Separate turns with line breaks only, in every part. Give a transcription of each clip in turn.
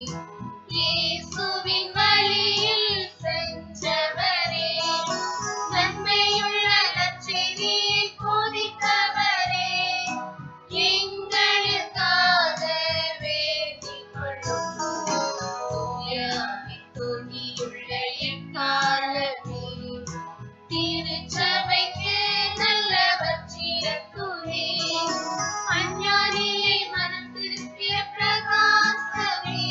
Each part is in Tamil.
இயேசுவின் வழியில் சென்றவரே, நன்மையுள்ள நற்செய்தியை போதித்தவரே, எங்களுக்காக வேண்டிக் கொள்ளும். தூய ஆவின் துணியுள்ள எக்காலமே, திருச்சபைக்கு நல்லவற்றிரக்குமே, அஞ்ஞானியை மனம் திருப்பிய பிரகாசமே,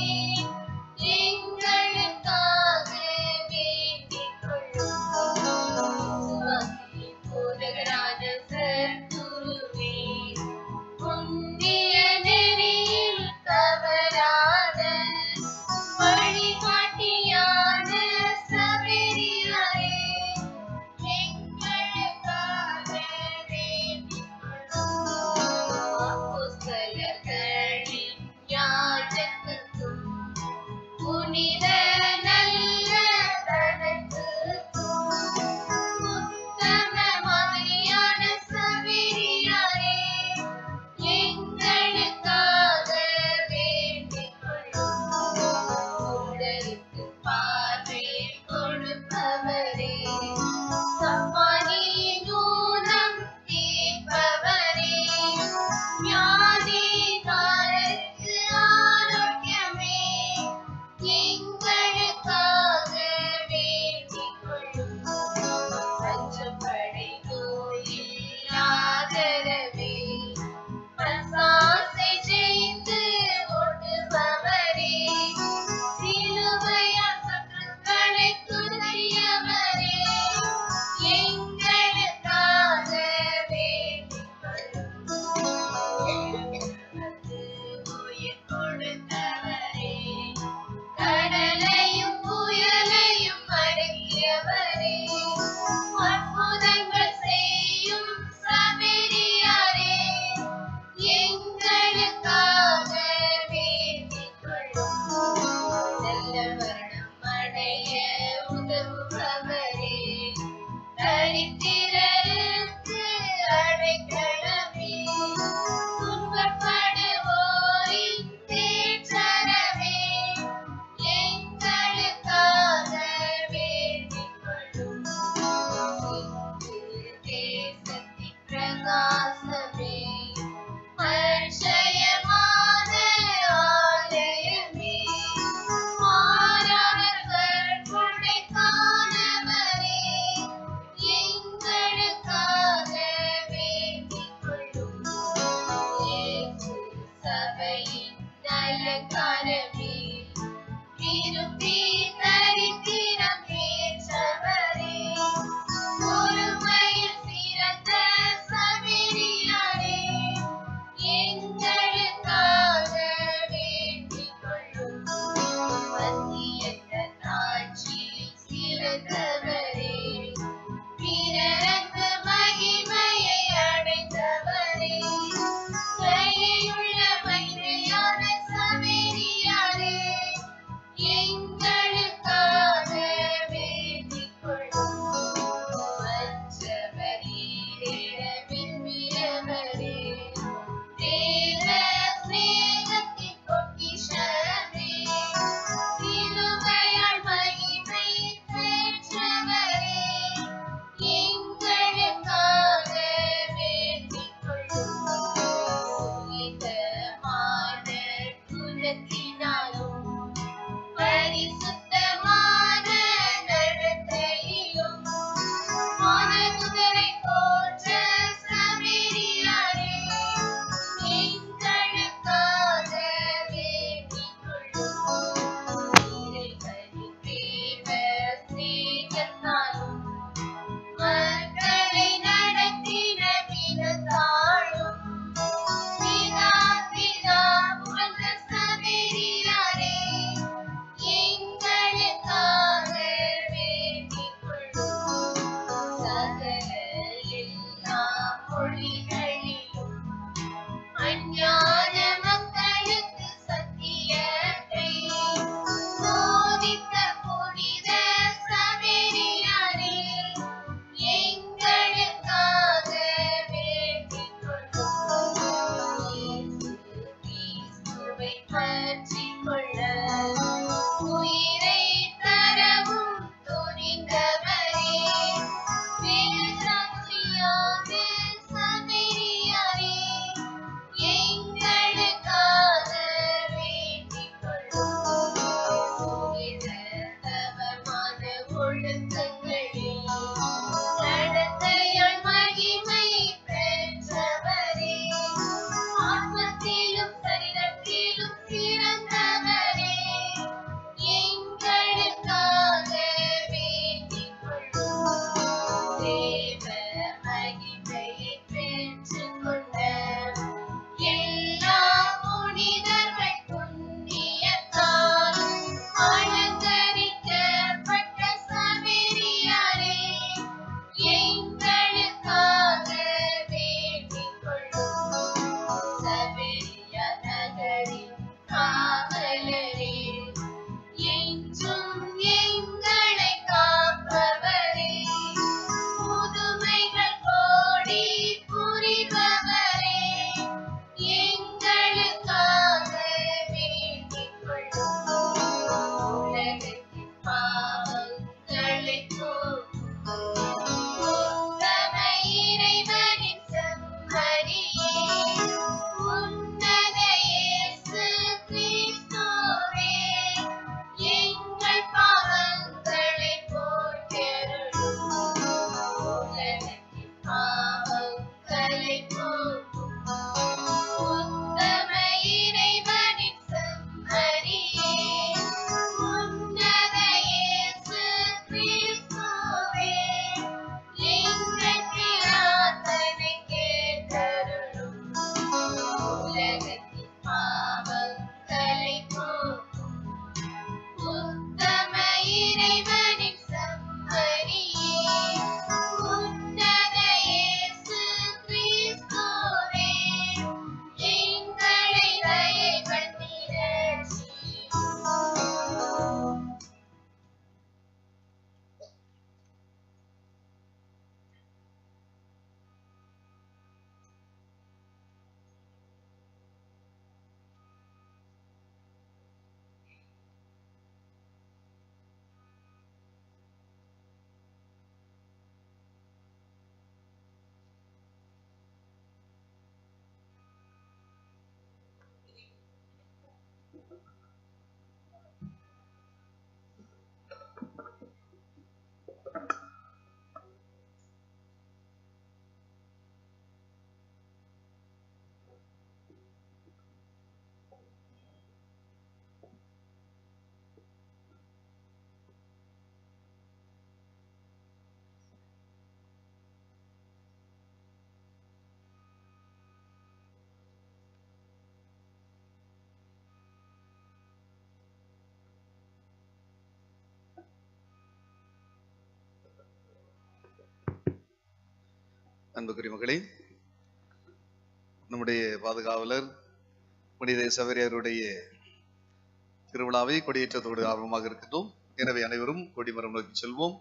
அன்புக்குரிய மகளே, நம்முடைய பாதுகாவலர் புனித சவேரியாருடைய திருவிழாவை கொடியேற்றத்தோடு ஆர்வமாக இருக்கின்றோம். எனவே அனைவரும் கொடிமரம் நோக்கி செல்வோம்.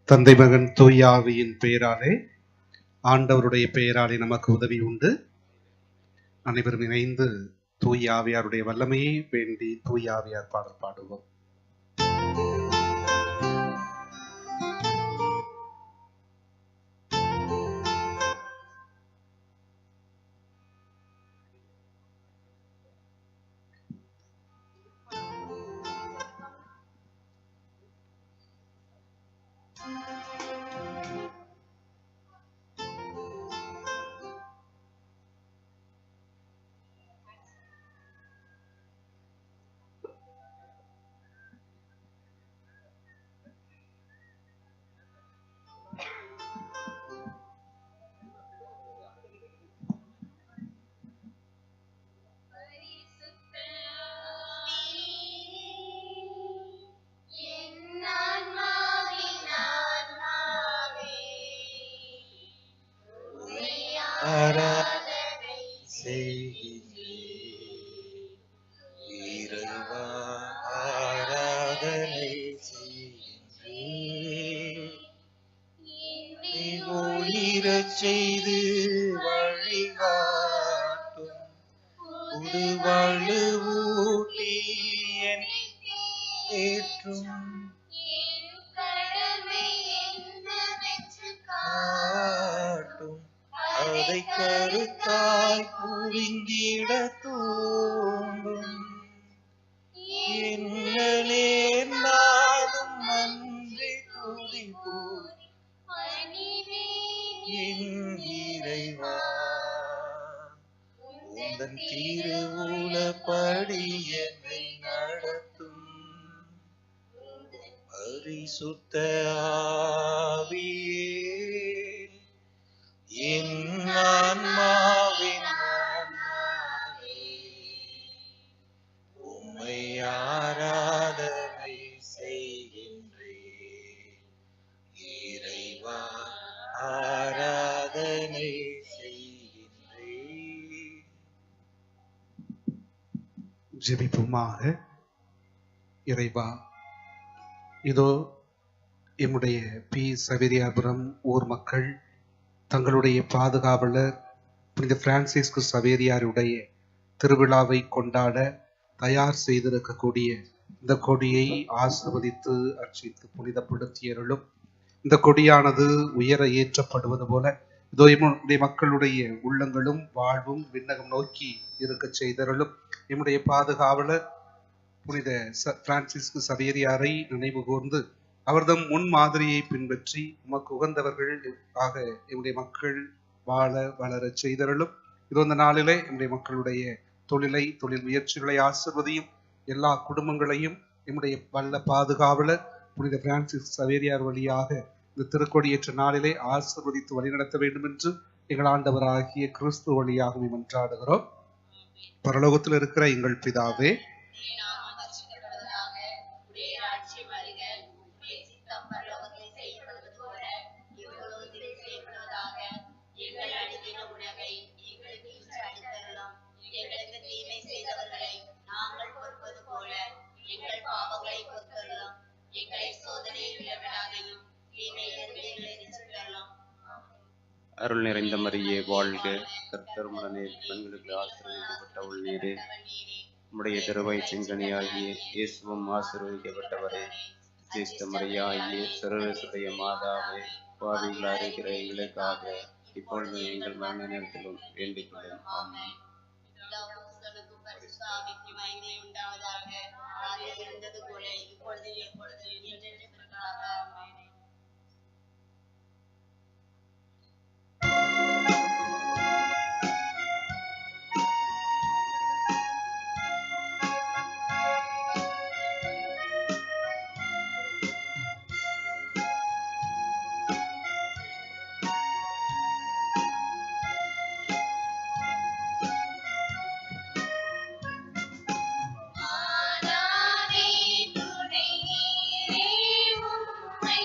தந்தை மகன் தூய ஆவியின் பெயராலே, ஆண்டவருடைய பெயராலே நமக்கு உதவி உண்டு. அனைவரும் இணைந்து தூய ஆவியாருடைய வல்லமையை வேண்டி தூய ஆவியார் பாடல் பாடுவோம்.
ஆராதனை செய்கின்றேன் இறைவா, ஆராதனை செய்கின்றேன். ஒளிரச் செய்து வழிகாட்டும் புது வலுவூட்டி என்னை ஏற்றும் காட்டும் அதை கருத்தாய் புரிந்திட தூண்டும். என்ன நேர்ந்தாலும் நன்றி துதிப்போம் என் இறைவா, உந்தன் திருவுளப்படி என்னை நடத்தும். பரிசுத்த ஆவியே, என் ஆன்மாவின் ஆன்மாவே, உம்மை ஆராதனை செய்கின்றேன். இறைவா, ஆராதனை செய்கின்றேன்.
ஜெபிப்போமாக. இறைவா, இதோ எம்முடைய பி சவேரியாபுரம் ஊர் மக்கள் தங்களுடைய பாதுகாவலர் புனித பிரான்சிஸ்கு சவேரியாருடைய திருவிழாவை கொண்டாட தயார் செய்திருக்கக்கூடிய இந்த கொடியை ஆசிர்வதித்து அர்ச்சித்து புனிதப்படுத்தியருளும். இந்த கொடியானது உயர ஏற்றப்படுவது போல இதோ எம்முடைய மக்களுடைய உள்ளங்களும் வாழ்வும் விண்ணகம் நோக்கி இருக்க செய்தருளும். எம்முடைய பாதுகாவலர் புனித பிரான்சிஸ்கு சவேரியாரை நினைவு கூர்ந்து அவர்தம் முன் மாதிரியை பின்பற்றி உமக்கு உகந்தவர்கள் ஆக எம்முடைய மக்கள் வாழ வளரச் செய்தருளும். இது இந்த நாளிலே எம்முடைய மக்களுடைய தொழில் முயற்சிகளை ஆசிர்வதியும். எல்லா குடும்பங்களையும் எம்முடைய வல்ல பாதுகாவலர் புனித பிரான்சிஸ் சவேரியார் வழியாக இந்த திருக்கொடியேற்ற நாளிலே ஆசிர்வதித்து வழிநடத்த வேண்டும் என்று எங்கள் ஆண்டவராகிய கிறிஸ்து வழியாக மன்றாடுகிறோம். பரலோகத்தில் இருக்கிற எங்கள் பிதாவே,
அருள் நிறைந்த மரியே வாழ்க, கர்த்தர் உடனே பெண்களுக்கு ஆசீர்வதிக்கப்பட்டவள் நீரே. உம்முடைய திருவயிற்றின் கனியாகிய இயேசுவும் ஆசீர்வதிக்கப்பட்டவரே. சிஸ்த மரியாகிய சர்வேசுடைய மாதாவே, பாவிகளாக இருக்கிற எங்களுக்காக இப்பொழுது எங்கள் மரண நேரத்திலும் வேண்டிக் கொள்ளும். ஆமென்.
ஆனாவே துணை நீரே உம்மை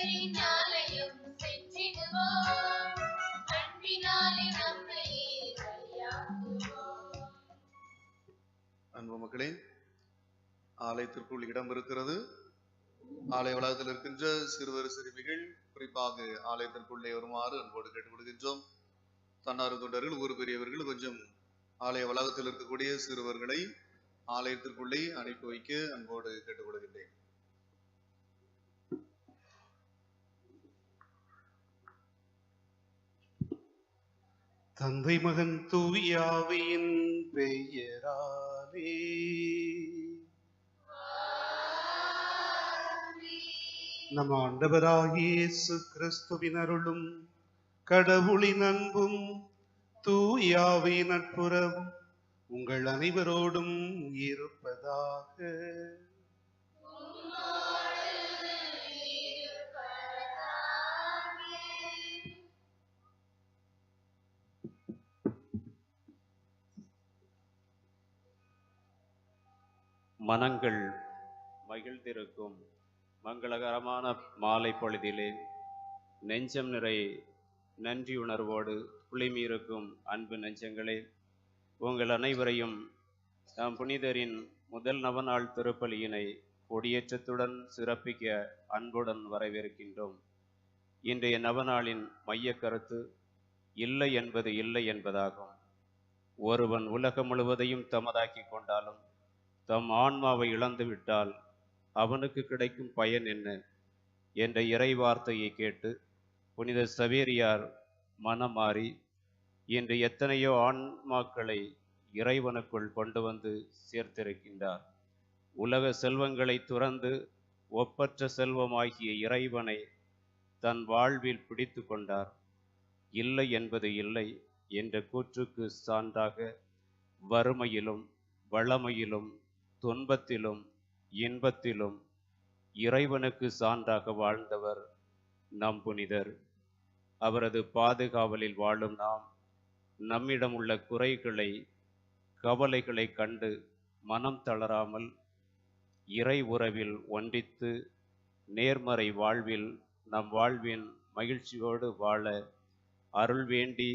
புனிதரின் ஆலயம் சென்றிடுவோம். அன்பினாலே நம்மையே பலியாக்குவோம்.
அன்பு மக்களே, ஆலயத்திற்குள் இடம் இருக்கிறது. ஆலய வளாகத்தில் இருக்கின்ற சிறுவர் சிறுமிகள் குறிப்பாக ஆலயத்திற்குள்ளே வருமாறு அன்போடு கேட்டுக்கொள்கின்றோம். தன்னார்வ தொண்டர்கள், ஊர் பெரியவர்கள் கொஞ்சம் ஆலய வளாகத்தில் இருக்கக்கூடிய சிறுவர்களை ஆலயத்திற்குள்ளே அனுப்பி வைக்க அன்போடு கேட்டுக்கொள்கின்றேன்.
தந்தை மகன் தூயாவியின் பெயராலே நம் ஆண்டவராகிய இயேசு கிறிஸ்துவின் அருளும் கடவுளின் அன்பும் தூயாவின் நட்புறவும் உங்கள் அனைவரோடும் இருப்பதாக.
மனங்கள் மகிழ்ந்திருக்கும் மங்களகரமான மாலை பொழுதிலே நெஞ்சம் நிறை நன்றியுணர்வோடு குளிமிருக்கும் அன்பு நெஞ்சங்களே, உங்கள் அனைவரையும் நாம் புனிதரின் முதல் நவநாள் திருப்பலியினை கொடியேற்றத்துடன் சிறப்பிக்க அன்புடன் வரவேற்கின்றோம். இன்றைய நவநாளின் மைய கருத்து இல்லை என்பது இல்லை என்பதாகும். ஒருவன் உலகம் முழுவதையும் தமதாக்கி கொண்டாலும் தம் ஆன்மாவை இழந்துவிட்டால் அவனுக்கு கிடைக்கும் பயன் என்ன என்ற இறை வார்த்தையை கேட்டு புனித சவேரியார் மனமாறி இன்று எத்தனையோ ஆன்மாக்களை இறைவனுக்குள் கொண்டு வந்து சேர்த்திருக்கின்றார். உலக செல்வங்களை துறந்து ஒப்பற்ற செல்வமாகிய இறைவனை தன் வாழ்வில் பிடித்து கொண்டார். இல்லை என்பது இல்லை என்ற கூற்றுக்கு சான்றாக வறுமையிலும் வளமையிலும் துன்பத்திலும் இன்பத்திலும் இறைவனுக்கு சான்றாக வாழ்ந்தவர் நம் புனிதர். அவரது பாதுகாவலில் வாழும் நாம் நம்மிடம் உள்ள குறைகளை கவலைகளை கண்டு மனம் தளராமல் இறை உறவில் ஒன்றித்து நேர்மறை வாழ்வில் நம் வாழ்வின் மகிழ்ச்சியோடு வாழ அருள் வேண்டி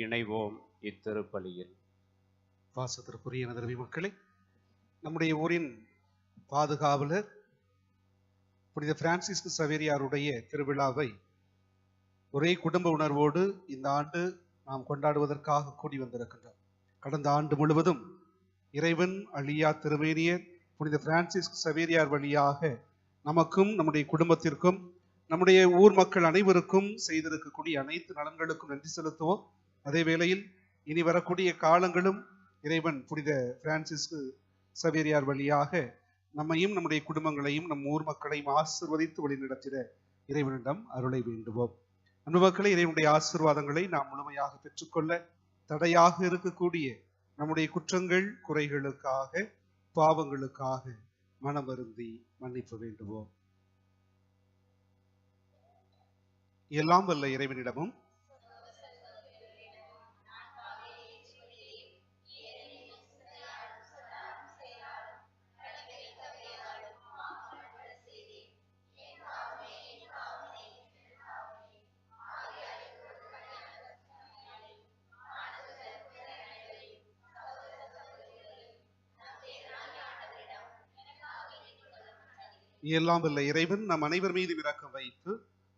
இணைவோம் இத்திருப்பலியில்.
வாசத்திற்குரிய நதர்வி மக்களே, நம்முடைய ஊரின் பாதுகாவலர் புனித பிரான்சிஸ் சவேரியாருடைய திருவிழாவை ஒரே குடும்ப உணர்வோடு இந்த ஆண்டு நாம் கொண்டாடுவதற்காக கூடி வந்திருக்கின்றோம். கடந்த ஆண்டு முழுவதும் இறைவன் அழியா திருமேனியர் புனித பிரான்சிஸ் சவேரியார் வழியாக நமக்கும் நம்முடைய குடும்பத்திற்கும் நம்முடைய ஊர் மக்கள் அனைவருக்கும் செய்திருக்கக்கூடிய அனைத்து நலன்களுக்கும் நன்றி செலுத்துவோம். அதே வேளையில் இனி வரக்கூடிய காலங்களும் இறைவன் புனித பிரான்சிஸ் சவேரியார் வழியாக நம்மையும் நம்முடைய குடும்பங்களையும் நம் ஊர் மக்களையும் ஆசிர்வதித்து வழிநடத்திட இறைவனிடம் அருளை வேண்டுவோம். அன்பு மக்களை, இறைவனுடைய ஆசீர்வாதங்களை நாம் முழுமையாக பெற்றுக்கொள்ள தடையாக இருக்கக்கூடிய நம்முடைய குற்றங்கள் குறைகளுக்காக பாவங்களுக்காக மனம் வருந்தி மன்னிப்பு வேண்டுவோம். எல்லாம் வல்ல இறைவனிடமும் எல்லாம் வல்ல இறைவன் நம் அனைவர் மீது இரக்கம் வைத்து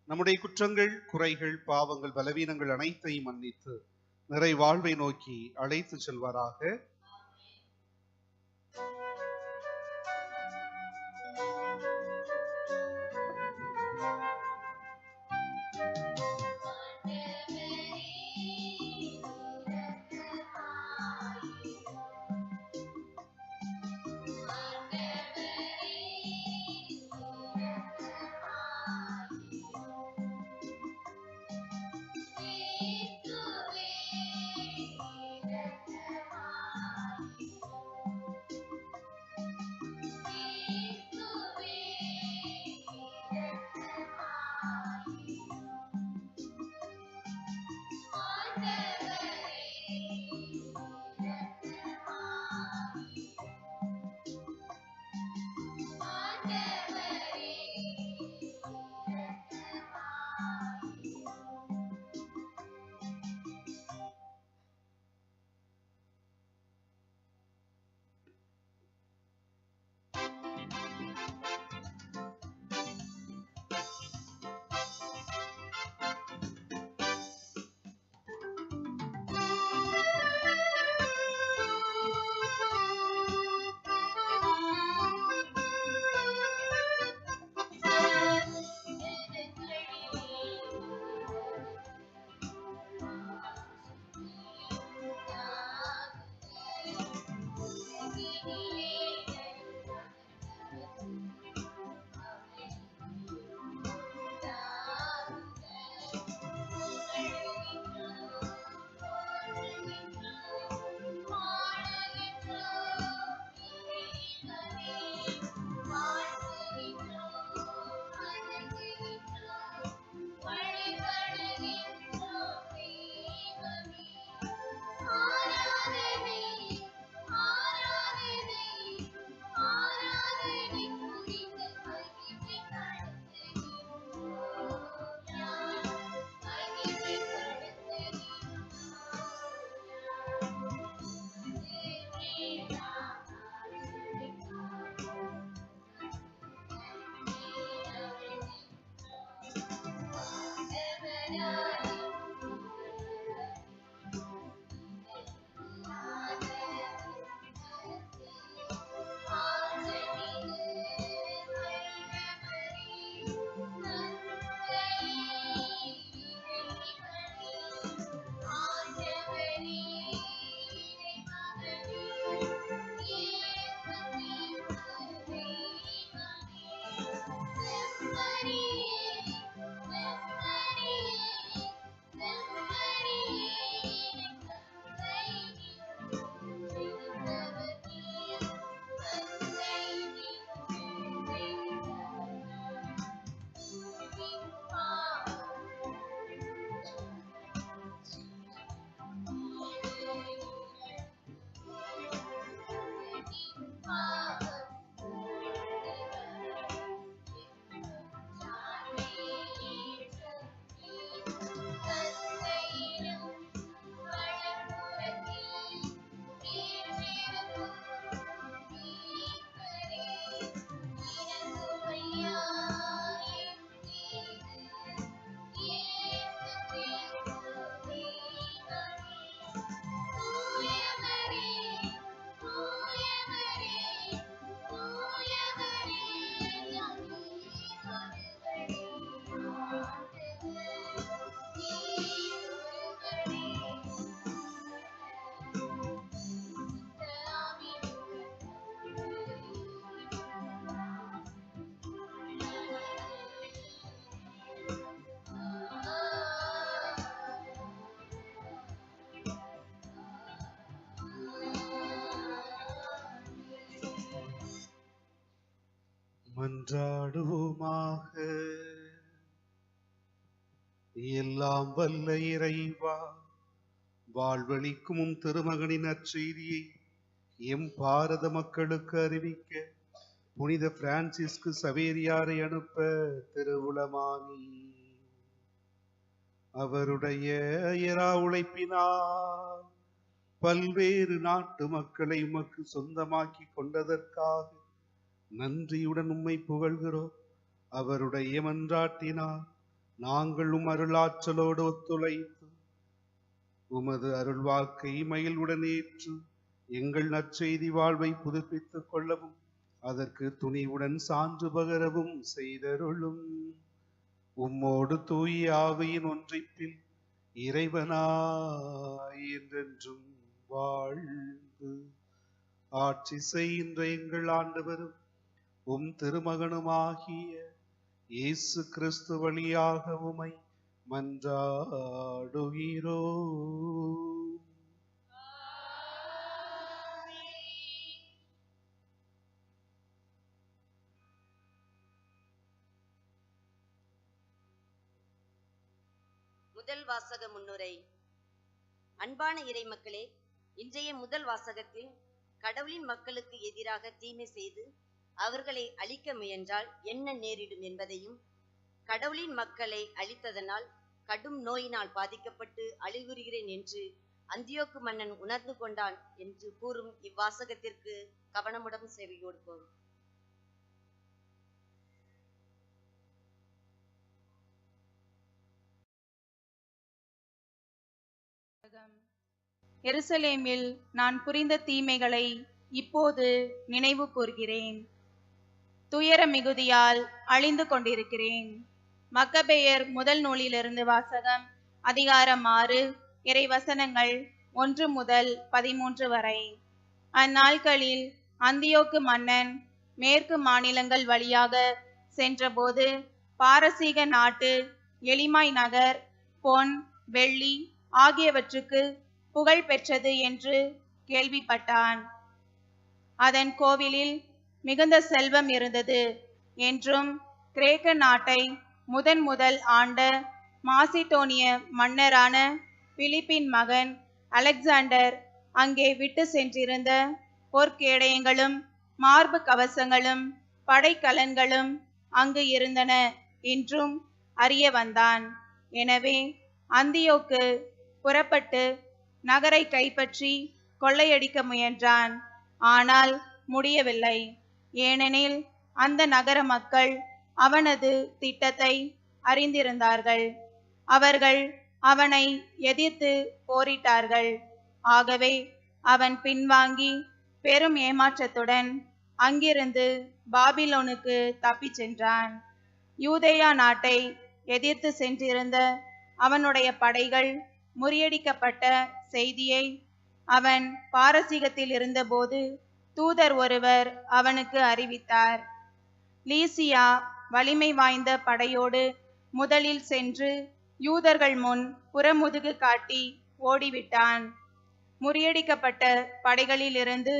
நம்முடைய குற்றங்கள் குறைகள் பாவங்கள் பலவீனங்கள் அனைத்தையும் மன்னித்து நிறை வாழ்வை நோக்கி அழைத்து செல்வாராக. மன்றாடுவோமாக. எல்லாம் வல்ல இறைவா, வாழ்வளிக்கும் திருமகனின் நற்செய்தியை எம் பாரத மக்களுக்கு அறிவிக்க புனித பிரான்சிஸ்கு சவேரியாரை அனுப்ப திருவுளமானி. அவருடைய அயரா உழைப்பினால் பல்வேறு நாட்டு மக்களை உமக்கு சொந்தமாக்கி கொண்டதற்காக நன்றியுடன் உம்மை புகழ்கிறோம். அவருடைய மன்றாட்டினால் நாங்கள் அருளாற்றலோடு ஒத்துழைத்து உமது அருள்வாக்கை மகிழ்வுடன் ஏற்று எங்கள் நற்செய்தி வாழ்வை புதுப்பித்துக் கொள்ளவும் அதற்கு துணிவுடன் சான்று பகரவும் செய்தருளும். உம்மோடு தூய ஆவியின் ஒன்றிப்பில் இறைவனாய் என்றென்றும் வாழ்ந்து ஆட்சி செய்கின்ற எங்கள் ஆண்டவரும் உம் திருமகனுமாகிய இயேசு கிறிஸ்து வழியாக உமை மன்றாடுகிறோ.
முதல் வாசக முன்னுரை. அன்பான இறை மக்களே, இன்றைய முதல் வாசகத்தில் கடவுளின் மக்களுக்கு எதிராக தீமை செய்து அவர்களை அழிக்க முயன்றால் என்ன நேரிடும் என்பதையும், கடவுளின் மக்களை அழித்ததனால் கடும் நோயினால் பாதிக்கப்பட்டு அழிவுறுகிறேன் என்று அந்தியோக்கு மன்னன் உணர்ந்து கொண்டான் என்று கூறும் இவ்வாசகத்திற்கு கவனமுடன் செவி கொடுப்போம்.
எருசலேமில் நான் புரிந்த தீமைகளை இப்போது நினைவு கூர்கிறேன். துயர மிகுதியால் அழிந்து கொண்டிருக்கிறேன். மக்கபேயர் முதல் நூலிலிருந்து வாசகம். அதிகாரம் 6, இறை வசனங்கள் 1 முதல் 13 வரை. அந்நாட்களில் அந்தியோக்கு மன்னன் மேற்கு மாநிலங்கள் வழியாக சென்றபோது பாரசீக நாட்டு எலிமாய் நகர் பொன், வெள்ளி ஆகியவற்றுக்கு புகழ் பெற்றது என்று கேள்விப்பட்டான். அதன் கோவிலில் மிகுந்த செல்வம் இருந்தது என்றும், கிரேக்க நாட்டை முதல் ஆண்ட மாசிடோனிய மன்னரான பிலிப்பின் மகன் அலெக்சாண்டர் அங்கே விட்டு சென்றிருந்த பொற்கேடயங்களும் மார்பு கவசங்களும் படைக்கலன்களும் அங்கு இருந்தன என்றும் அறிய வந்தான். எனவே அந்தியோக்கு புறப்பட்டு நகரை கைப்பற்றி கொள்ளையடிக்க முயன்றான். ஆனால் முடியவில்லை. ஏனெனில் அந்த நகர மக்கள் அவனது திட்டத்தை அறிந்திருந்தார்கள். அவர்கள் அவனை எதிர்த்து போரிட்டார்கள். ஆகவே அவன் பின்வாங்கி பெரும் ஏமாற்றத்துடன் அங்கிருந்து பாபிலோனுக்கு தப்பிச் சென்றான். யூதேயா நாட்டை எதிர்த்து சென்றிருந்த அவனுடைய படைகள் முறியடிக்கப்பட்ட செய்தியை அவன் பாரசீகத்தில் இருந்தபோது தூதர் ஒருவர் அவனுக்கு அறிவித்தார். லீசியா வலிமை வாய்ந்த படையோடு முதலில் சென்று யூதர்கள் முன் புறமுதுகு காட்டி ஓடிவிட்டான். முறியடிக்கப்பட்ட படைகளிலிருந்து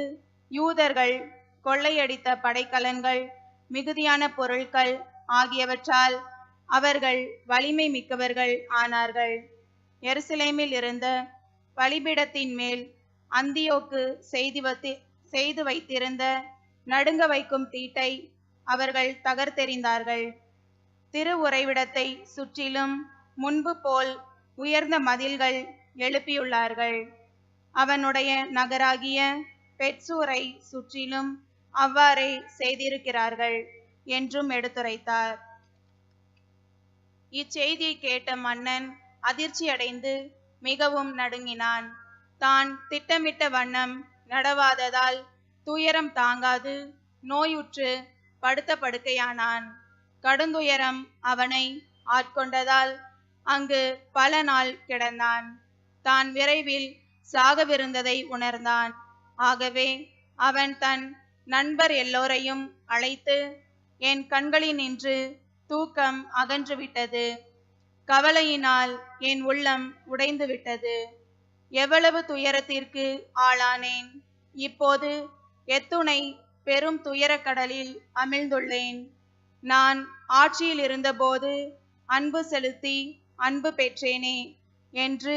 யூதர்கள் கொள்ளையடித்த படைக்கலன்கள், மிகுதியான பொருட்கள் ஆகியவற்றால் அவர்கள் வலிமை மிக்கவர்கள் ஆனார்கள். எருசலேமில் இருந்த பலிபீடத்தின் மேல் அந்தியோக்கு செய்து வைத்திருந்த நடுங்க வைக்கும் தீட்டை அவர்கள் தகர்த்தெறிந்தார்கள். திரு உறைவிடத்தை சுற்றிலும் முன்பு போல் உயர்ந்த மதில்கள் எழுப்பியுள்ளார்கள். அவனுடைய நகராகிய பெட்சூரை சுற்றிலும் அவ்வாறே செய்திருக்கிறார்கள் என்றும் எடுத்துரைத்தார். இச்செய்தியை கேட்ட மன்னன் அதிர்ச்சியடைந்து மிகவும் நடுங்கினான். தான் திட்டமிட்ட வண்ணம் நடவாததால் துயரம் தாங்காது நோயுற்று படுத்த படுக்கையானான். கடுந்துயரம் அவனை ஆட்கொண்டதால் அங்கு பல நாள் கிடந்தான். தான் விரைவில் சாகவிருந்ததை உணர்ந்தான். ஆகவே அவன் தன் நண்பர் எல்லோரையும் அழைத்து, என் கண்களினின்று தூக்கம் அகன்றுவிட்டது, கவலையினால் என் உள்ளம் உடைந்து விட்டது, எவ்வளவு துயரத்திற்கு ஆளானேன், இப்போது எத்துணை பெரும் துயரக் கடலில் அமிழ்ந்துள்ளேன் நான் ஆட்சியில் இருந்தபோது அன்பு செலுத்தி அன்பு பெற்றேனே என்று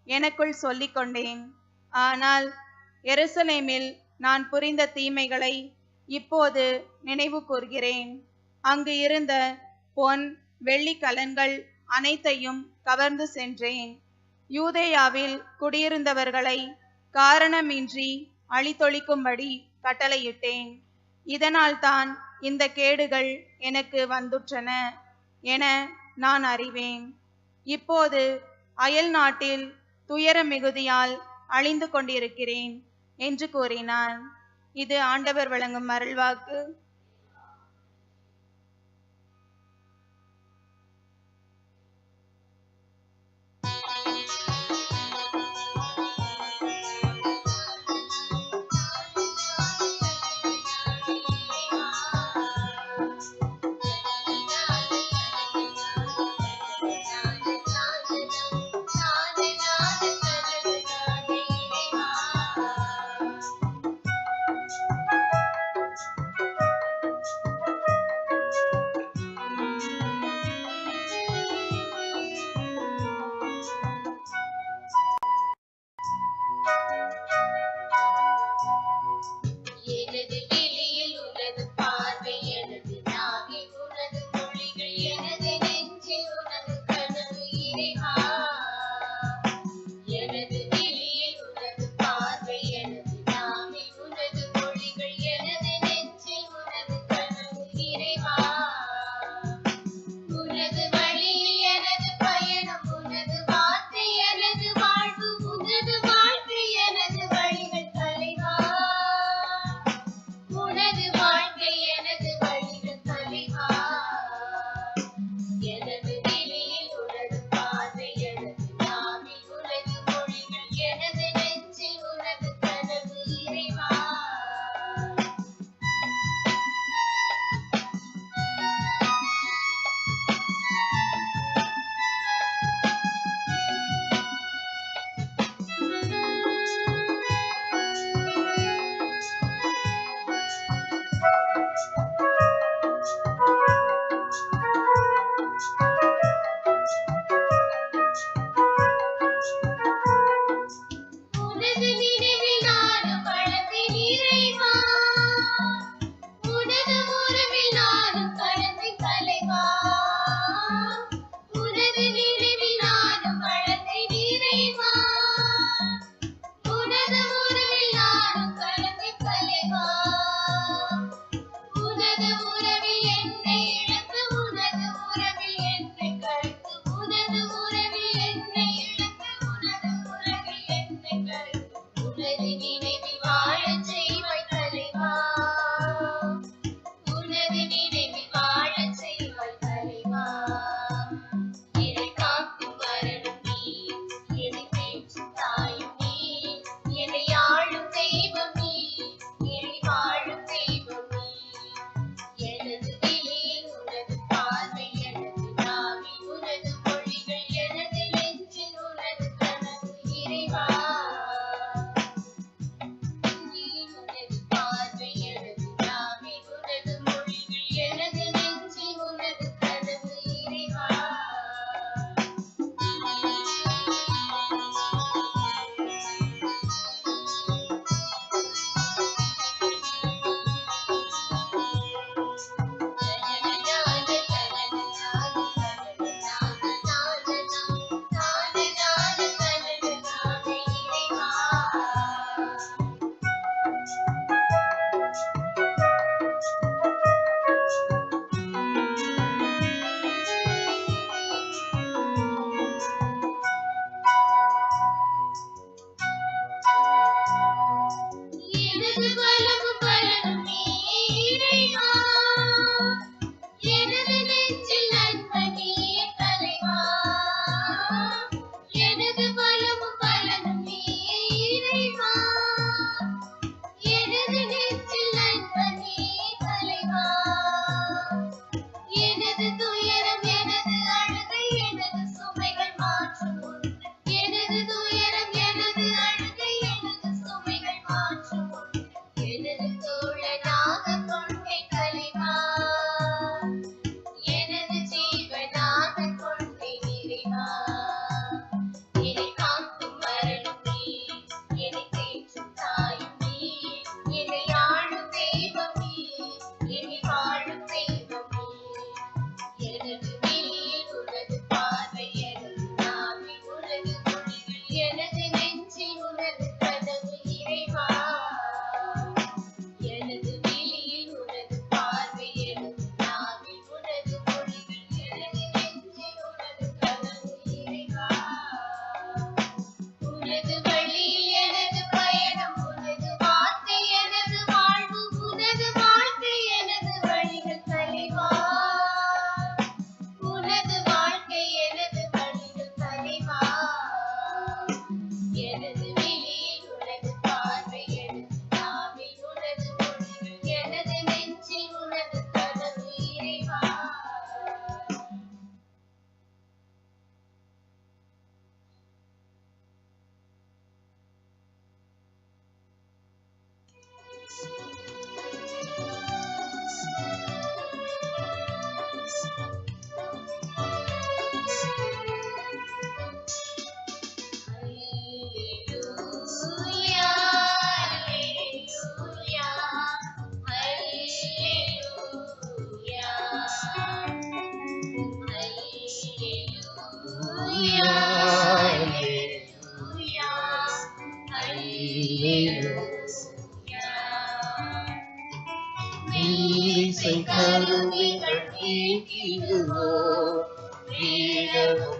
எனக்குள் சொல்லிக் கொண்டேன். ஆனால் எருசலேமில் நான் புரிந்த தீமைகளை இப்போது நினைவு கூர்கிறேன். அங்கு இருந்த பொன் வெள்ளி கலன்கள் அனைத்தையும் கவர்ந்து சென்றேன். யூதேயாவில் குடியிருந்தவர்களை காரணமின்றி அழித்தொழிக்கும்படி கட்டளையிட்டேன். இதனால்தான் இந்த கேடுகள் எனக்கு வந்துற்றன என நான் அறிவேன். இப்போது அயல் நாட்டில் துயர மிகுதியால் அழிந்து கொண்டிருக்கிறேன் என்று கூறினான். இது ஆண்டவர் வழங்கும் அருள்வாக்கு.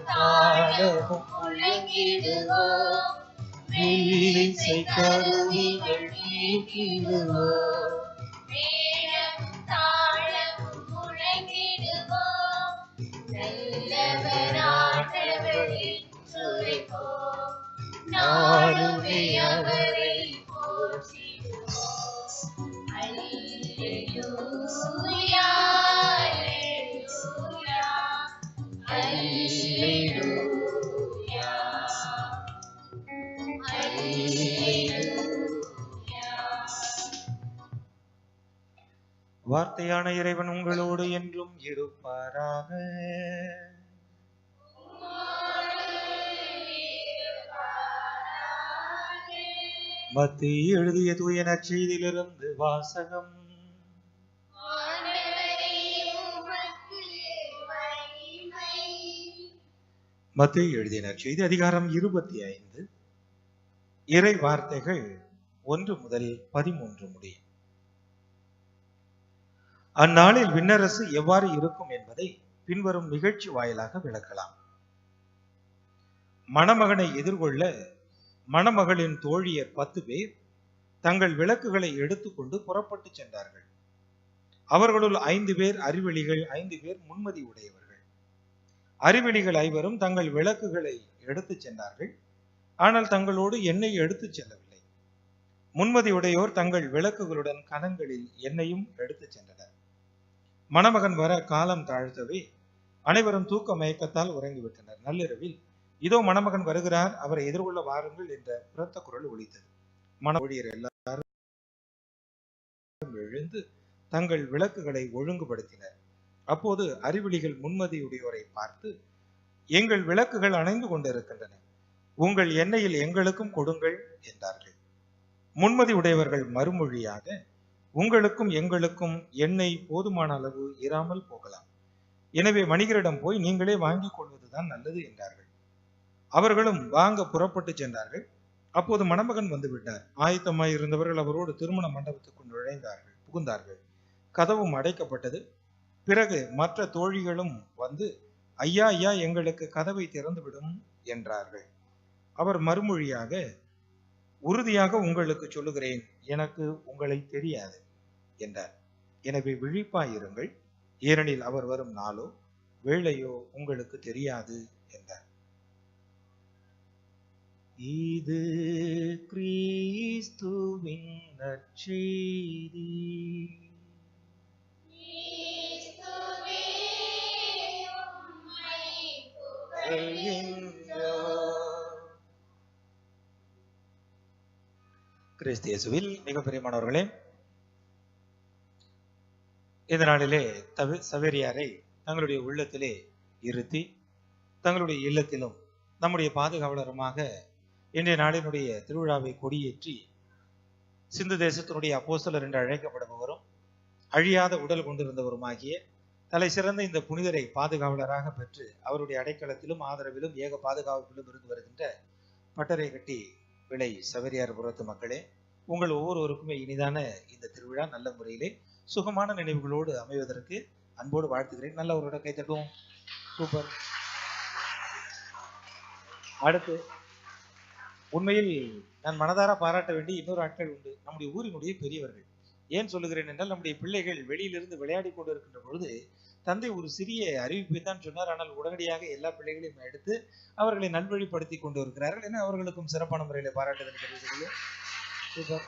தாளமும்
முழங்கிடுவோம்
மெல்லிசை கருவிகள் மீட்டிடுவோம்
மேளமும் தாளமும் முழங்கிடுவோம் நல்லவராண்டவர் என்றுரைப்போம் நாளுமே அவரை போற்றிடுவோம் அல்லேலூயா அல்லேலூயா
வார்த்தையான இறைவன் உங்களோடு என்றும் இருப்பாராக. மத்தேயு எழுதிய தூய நற்செய்தியிலிருந்து வாசகம். மத்தேயு எழுதிய நற்செய்தி அதிகாரம் 25 இறை வார்த்தைகள் 1 முதல் 13 முடியும். அந்நாளில் விண்ணரசு எவ்வாறு இருக்கும் என்பதை பின்வரும் நிகழ்ச்சி வாயிலாக விளக்கலாம். மணமகனை எதிர்கொள்ள மணமகளின் தோழியர் 10 பேர் தங்கள் விளக்குகளை எடுத்துக்கொண்டு புறப்பட்டு சென்றார்கள். அவர்களுள் 5 பேர் அறிவெளிகள், 5 பேர் முன்மதி உடையவர்கள். அறிவெளிகள் 5 தங்கள் விளக்குகளை எடுத்துச் சென்றார்கள், ஆனால் தங்களோடு எண்ணெய் எடுத்துச் செல்லவில்லை. முன்மதி உடையோர் தங்கள் விளக்குகளுடன் கணங்களில் எண்ணெயும் எடுத்துச் சென்றனர். மணமகன் வர காலம் தாழ்த்தவே அனைவரும் தூக்க மயக்கத்தால் உறங்கிவிட்டனர். நள்ளிரவில் இதோ மணமகன் வருகிறார், அவரை எதிர்கொள்ள வாருங்கள் என்ற உரத்த குரல் ஒலித்தது. மணவழியர் எல்லாரும் எழுந்து தங்கள் விளக்குகளை ஒழுங்குபடுத்தினர். அப்போது அறிவிலிகள் முன்மதியுடையோரை பார்த்து, எங்கள் விளக்குகள் அணைந்து கொண்டிருக்கின்றன, உங்கள் எண்ணெயில் எங்களுக்கும் கொடுங்கள் என்றார்கள். முன்மதி உடையவர்கள் மறுமொழியாக, உங்களுக்கும் எங்களுக்கும் எண்ணெய் போதுமான அளவு இராமல் போகலாம், எனவே வணிகரிடம் போய் நீங்களே வாங்கிக் கொள்வதுதான் நல்லது என்றார்கள். அவர்களும் வாங்க புறப்பட்டு சென்றார்கள். அப்போது மணமகன் வந்து விட்டார். ஆயத்தமாய் இருந்தவர்கள் அவரோடு திருமண மண்டபத்துக்குள் புகுந்தார்கள். கதவும் அடைக்கப்பட்டது. பிறகு மற்ற தோழிகளும் வந்து, ஐயா ஐயா, எங்களுக்கு கதவை திறந்துவிடும் என்றார்கள். அவர் மறுமொழியாக, உறுதியாக உங்களுக்கு சொல்லுகிறேன், எனக்கு உங்களை தெரியாது என்றார். எனவே விழிப்பாயிருங்கள், ஏனெனில் அவர் வரும் நாளோ வேளையோ உங்களுக்கு தெரியாது என்றார். இது கிறிஸ்துவின் நற்செய்தி. கிறிஸ்து இயேசுவில் மிக பிரியமானவர்களே, இந்த நாளிலே சவேரியாரை தங்களுடைய உள்ளத்திலே இருத்தி தங்களுடைய இல்லத்திலும் நம்முடைய பாதுகாவலருமாக இன்றைய நாளினுடைய திருவிழாவை கொடியேற்றி சிந்து தேசத்தினுடைய அப்போஸ்தலர் என்று அழைக்கப்படுபவரும் அழியாத உடல் கொண்டிருந்தவருமாகிய தலை சிறந்த இந்த புனிதரை பாதுகாவலராக பெற்று அவருடைய அடைக்கலத்திலும் ஆதரவிலும் ஏக பாதுகாப்பிலும் இருந்து வருகின்ற பட்டறை கட்டி விளை சவேரியார் புறத்து மக்களே, உங்கள் ஒவ்வொருவருக்குமே இனிதான இந்த திருவிழா நல்ல முறையிலே சுகமான நினைவுகளோடு அமைவதற்கு அன்போடு வாழ்த்துகிறேன். நல்ல ஒரு கை தட்டுவோம். சூப்பர். அடுத்து உண்மையில் நான் மனதார பாராட்ட வேண்டிய இன்னொரு ஆட்கள் உண்டு. நம்முடைய ஊரினுடைய பெரியவர்கள். ஏன் சொல்லுகிறேன் என்றால், நம்முடைய பிள்ளைகள் வெளியிலிருந்து விளையாடி கொண்டு இருக்கின்ற பொழுது தந்தை ஒரு சிறிய அறிவிப்பை தான் சொன்னார், ஆனால் உடனடியாக எல்லா பிள்ளைகளையும் எடுத்து அவர்களை நல்வழிப்படுத்தி கொண்டு இருக்கிறார்கள். என அவர்களுக்கும் சிறப்பான முறையில பாராட்டுதல் தெரிவிக்கிறது. சூப்பர்.